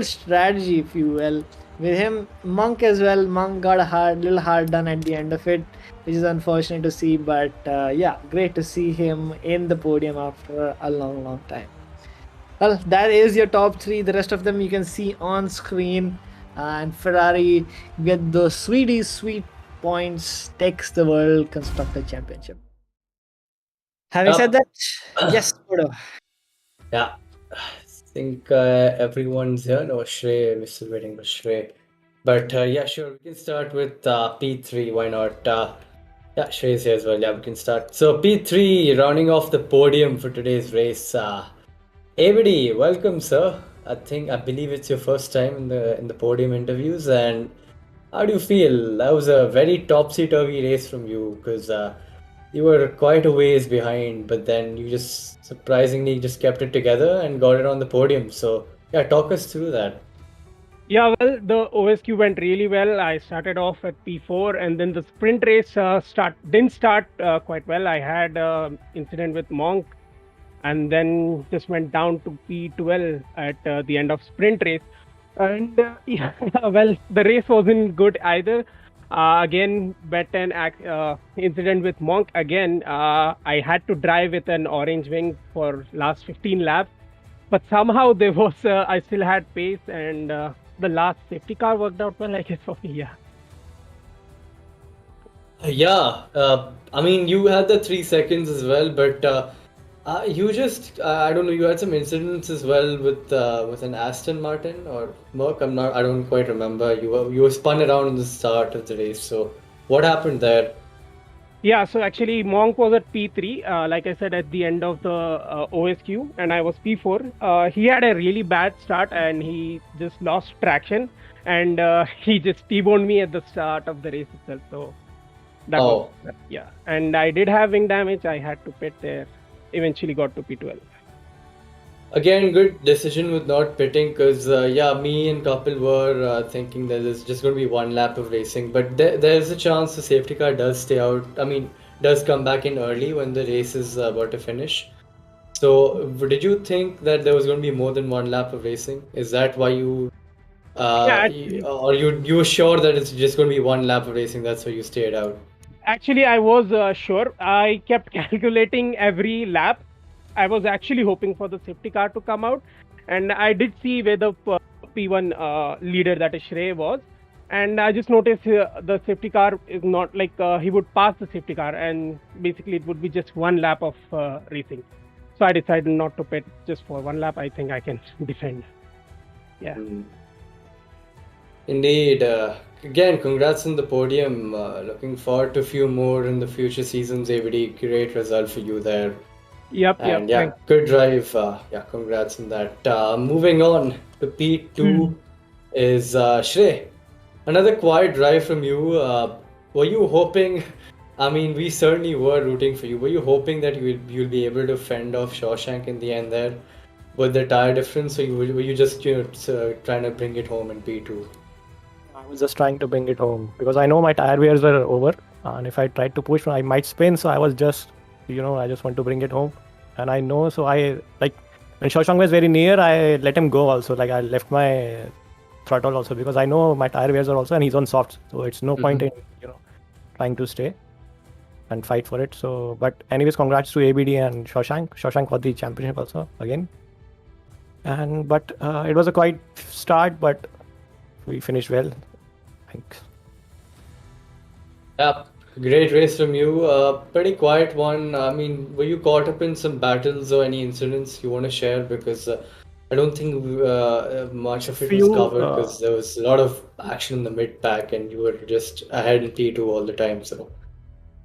strategy, if you will. With him, Monk as well. Monk got a little hard done at the end of it, which is unfortunate to see, but yeah, great to see him in the podium after a long time. Well, that is your top 3. The rest of them you can see on screen. And Ferrari, get those sweet points, takes the World Constructor Championship. Having said that, yes, Podo. Yeah, I think everyone's here. No, Shrey, we're still waiting for Shrey. But yeah, sure, we can start with P3. Why not? Yeah, Shrey's here as well. Yeah, we can start. So P3, rounding off the podium for today's race. ABD, welcome, sir. I believe it's your first time in the podium interviews, and how do you feel? That was a very topsy-turvy race from you, because you were quite a ways behind, but then you just surprisingly just kept it together and got it on the podium. So yeah, talk us through that. Yeah, well, the OSQ went really well. I started off at P4, and then the sprint race didn't start quite well. I had incident with Monk, and then just went down to P12 at the end of sprint race. And yeah, well, the race wasn't good either. Again, bet an incident with Monk again. I had to drive with an orange wing for last 15 laps, but somehow there was I still had pace, and the last safety car worked out well, I guess, for me. Yeah. Yeah, I mean, you had the 3 seconds as well, but you just, I don't know, you had some incidents as well with an Aston Martin or Merc. I don't quite remember. You were spun around in the start of the race. So what happened there? Yeah, so actually Monk was at P3, like I said, at the end of the OSQ, and I was P4. He had a really bad start and he just lost traction, and he just T-boned me at the start of the race itself. So that was, yeah. And I did have wing damage. I had to pit there. Eventually got to P12. Again, good decision with not pitting because, yeah, me and Kapil were thinking that there's just going to be one lap of racing, but there's a chance the safety car does stay out. I mean, does come back in early when the race is about to finish. So, did you think that there was going to be more than one lap of racing? Is that why you, or you were sure that it's just going to be one lap of racing? That's why you stayed out. Actually, I was sure. I kept calculating every lap. I was actually hoping for the safety car to come out, and I did see where the P1 leader, that is Shrey, was, and I just noticed the safety car is not like he would pass the safety car, and basically it would be just one lap of racing. So I decided not to pit just for one lap. I think I can defend. Yeah. Indeed. Again, congrats on the podium. Looking forward to a few more in the future seasons. ABD, great result for you there. Yep. And yeah, good drive. Yeah, congrats on that. Moving on to P2 is Shrey. Another quiet drive from you. Were you hoping? I mean, we certainly were rooting for you. Were you hoping that you'll be able to fend off Shawshank in the end there with the tire difference? Or were you just trying to bring it home in P2? I was just trying to bring it home because I know my tire wears were over, and if I tried to push, I might spin. So I was just, I just want to bring it home, and I know. So I when Shawshank was very near, I let him go also. Like I left my throttle also because I know my tire wears are also, and he's on softs, so it's no point in trying to stay and fight for it. So, but anyways, congrats to ABD and Shawshank. Shawshank got the championship also again, but it was a quite start, but we finished well. Thanks. Yeah, great race from you. Pretty quiet one. I mean, were you caught up in some battles or any incidents you want to share? Because I don't think much of it was covered because there was a lot of action in the mid pack and you were just ahead in T2 all the time. So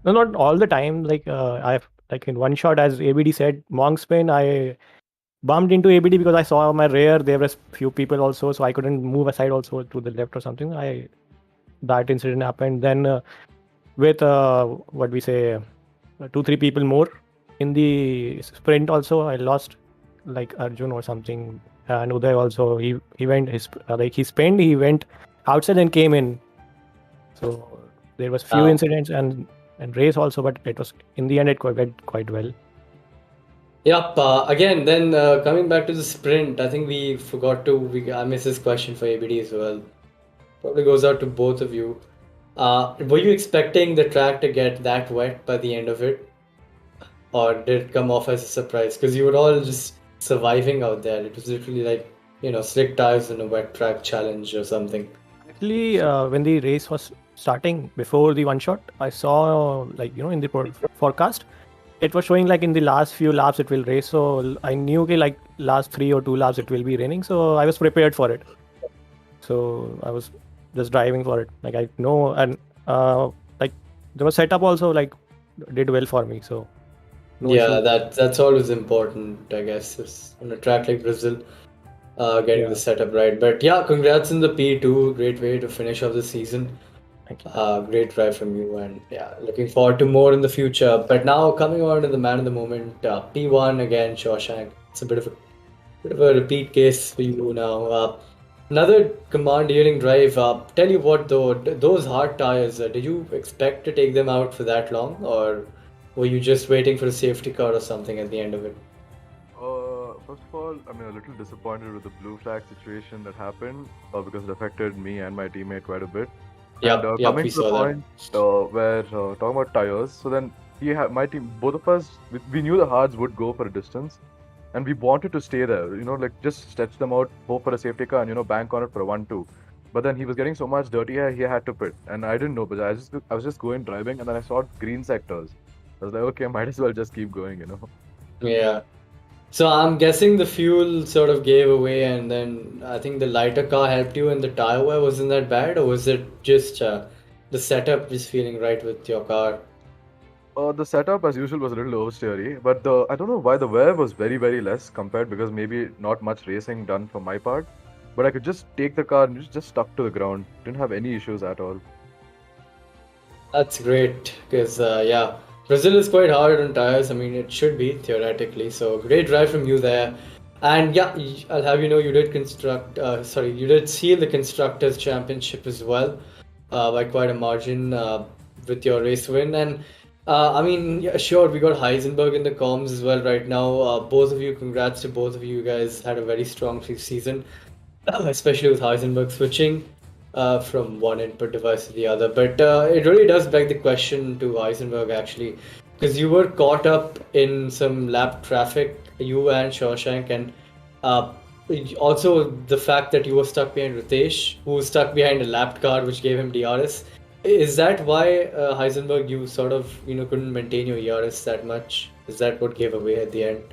no, not all the time. I've in one shot, as ABD said, Monk spin, I bumped into ABD because I saw my rear. There was few people also, so I couldn't move aside also to the left or something. That incident happened. Then with what we say, 2-3 people more in the sprint also, I lost like Arjun or something, and Uday also. He went he spinned, he went outside and came in. So there was few incidents and race also, but it was in the end it went quite well. Yep. Again, then coming back to the sprint, I think we forgot to. I missed this question for ABD as well. Probably goes out to both of you. Were you expecting the track to get that wet by the end of it, or did it come off as a surprise? Because you were all just surviving out there. It was literally like slick tires in a wet track challenge or something. Actually, when the race was starting before the one shot, I saw in the forecast. It was showing like in the last few laps it will race, so I knew like last 3 or 2 laps it will be raining, so I was prepared for it. So I was just driving for it. Like I know, and there was setup also did well for me. So that's always important, I guess, on a track like Brazil, getting the setup right. But yeah, congrats in the P2. Great way to finish off the season. Great drive from you, and yeah, looking forward to more in the future. But now coming on to the man of the moment, P1 again, Shawshank. It's a bit of a repeat case for you now. Another commandeering drive. Tell you what though, those hard tires, did you expect to take them out for that long, or were you just waiting for a safety car or something at the end of it? First of all, I'm a little disappointed with the blue flag situation that happened because it affected me and my teammate quite a bit. Yeah, And yeah, coming we to the saw that. point where talking about tires, so then my team, both of us, we knew the hards would go for a distance, and we wanted to stay there. Like just stretch them out, hope for a safety car, and bank on it for a 1-2. But then he was getting so much dirty air, he had to pit, and I didn't know. But I was just going driving, and then I saw green sectors. I was like, okay, might as well just keep going. Yeah. So I'm guessing the fuel sort of gave away, and then I think the lighter car helped you, and the tire wear wasn't that bad, or was it just the setup just feeling right with your car? The setup, as usual, was a little oversteery, but I don't know why the wear was very, very less compared, because maybe not much racing done for my part. But I could just take the car and just stuck to the ground. Didn't have any issues at all. That's great, because yeah, Brazil is quite hard on tires. I mean, it should be theoretically. So great drive from you there. And yeah, I'll have you know, you did you did seal the Constructors Championship as well by quite a margin with your race win. And I mean, yeah, sure, we got Heisenberg in the comms as well right now. Both of you, congrats to both of you. You guys had a very strong season, especially with Heisenberg switching from one input device to the other. But it really does beg the question to Heisenberg actually, because you were caught up in some lap traffic, you and Shawshank, and also the fact that you were stuck behind Ritesh, who was stuck behind a lapped car which gave him DRS. Is that why Heisenberg, you sort of couldn't maintain your ERS that much? Is that what gave away at the end?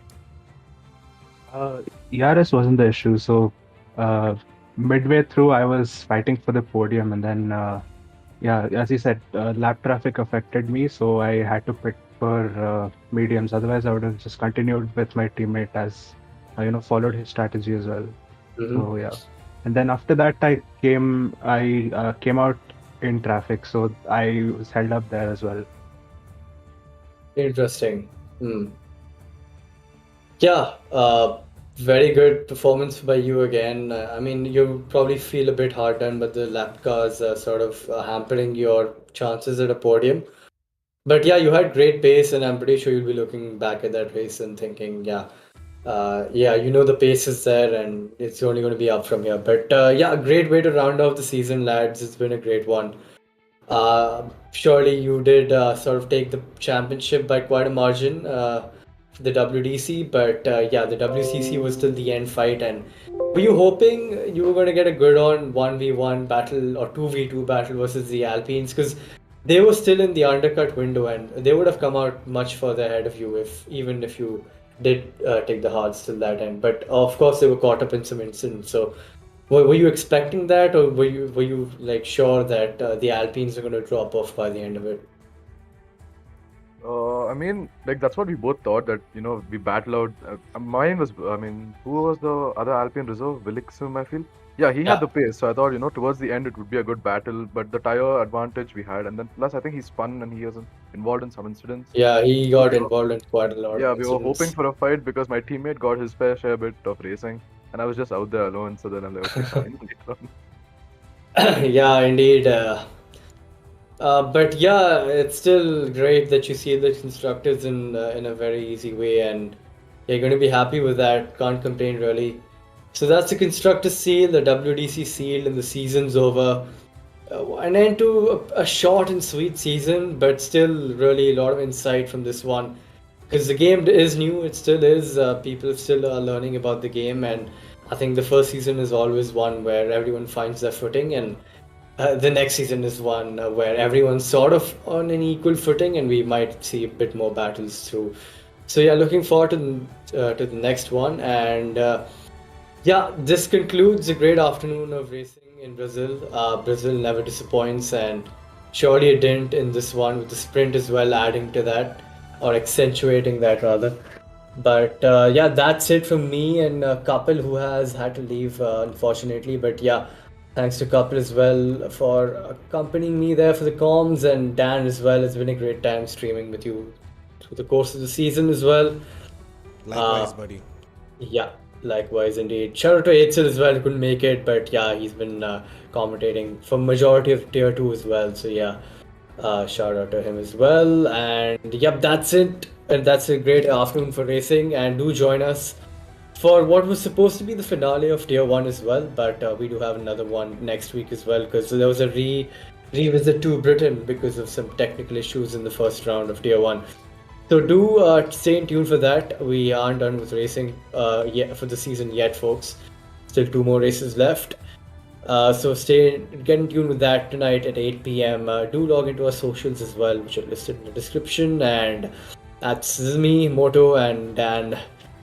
ERS wasn't the issue. So midway through, I was fighting for the podium, and then yeah, as you said, lap traffic affected me, so I had to pit for mediums. Otherwise, I would have just continued with my teammate as followed his strategy as well. So yeah, and then after that, I came out in traffic, so I was held up there as well. Interesting. Yeah, very good performance by you again. I mean, you probably feel a bit hard done, but the lap cars are sort of hampering your chances at a podium. But yeah, you had great pace, and I'm pretty sure you'll be looking back at that race and thinking, yeah, the pace is there, and it's only going to be up from here. But yeah, a great way to round off the season, lads. It's been a great one. Surely you did sort of take the championship by quite a margin for the WDC, but yeah, the WCC was still the end fight. And were you hoping you were going to get a good on 1v1 battle or 2v2 battle versus the Alpines? Because they were still in the undercut window, and they would have come out much further ahead of you even if you did take the hards till that end. But of course, they were caught up in some incidents. So were you expecting that, or were you like sure that the Alpines are going to drop off by the end of it? I mean, like that's what we both thought, that we battle out. Mine was, I mean, who was the other Alpine reserve? Williksum, I feel. Yeah, he had the pace, so I thought towards the end it would be a good battle. But the tire advantage we had, and then plus I think he spun and he was involved in some incidents. Yeah, he got involved in quite a lot. Yeah, of we were incidents. hoping for a fight because my teammate got his fair share bit of racing, and I was just out there alone. So then I'm like, okay, fine, later on. Yeah, indeed. But yeah, it's still great that you see the constructors in a very easy way, and you're going to be happy with that. Can't complain really. So that's the constructor seal, the WDC seal, and the season's over. An end to a short and sweet season, but still really a lot of insight from this one. Because the game is new, it still is. People still are learning about the game, and I think the first season is always one where everyone finds their footing, and the next season is one where everyone's sort of on an equal footing, and we might see a bit more battles through. So yeah, looking forward to the next one. And yeah, this concludes a great afternoon of racing in Brazil. Brazil never disappoints, and surely it didn't in this one, with the sprint as well adding to that, or accentuating that rather. But yeah, that's it from me and Kapil, who has had to leave unfortunately. But yeah, thanks to Kapil as well for accompanying me there for the comms, and Dan as well. It's been a great time streaming with you through the course of the season as well. Likewise, buddy. Yeah. Likewise, indeed. Shout out to Etzel as well. Couldn't make it, but yeah, he's been commentating for majority of Tier 2 as well. So yeah, shout out to him as well. And yep, that's it. And that's a great afternoon for racing. And do join us for what was supposed to be the finale of Tier 1 as well. But we do have another one next week as well, because there was a revisit to Britain because of some technical issues in the first round of Tier 1. So do stay in tune for that. We aren't done with racing yet for the season yet, folks. Still 2 more races left. So get in tune with that tonight at 8 p.m. Do log into our socials as well, which are listed in the description. And this is me, Moto, and Dan.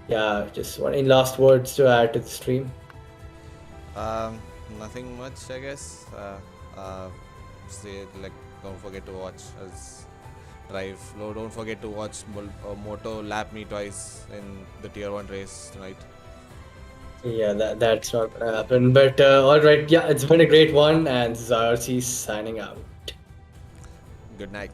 Yeah, just any last words to add to the stream? Nothing much, I guess. Don't forget to watch us drive. No, don't forget to watch Moto lap me twice in the Tier 1 race tonight. Yeah, that's not gonna happen. But alright, yeah, it's been a great one, and this is IRC signing out. Good night.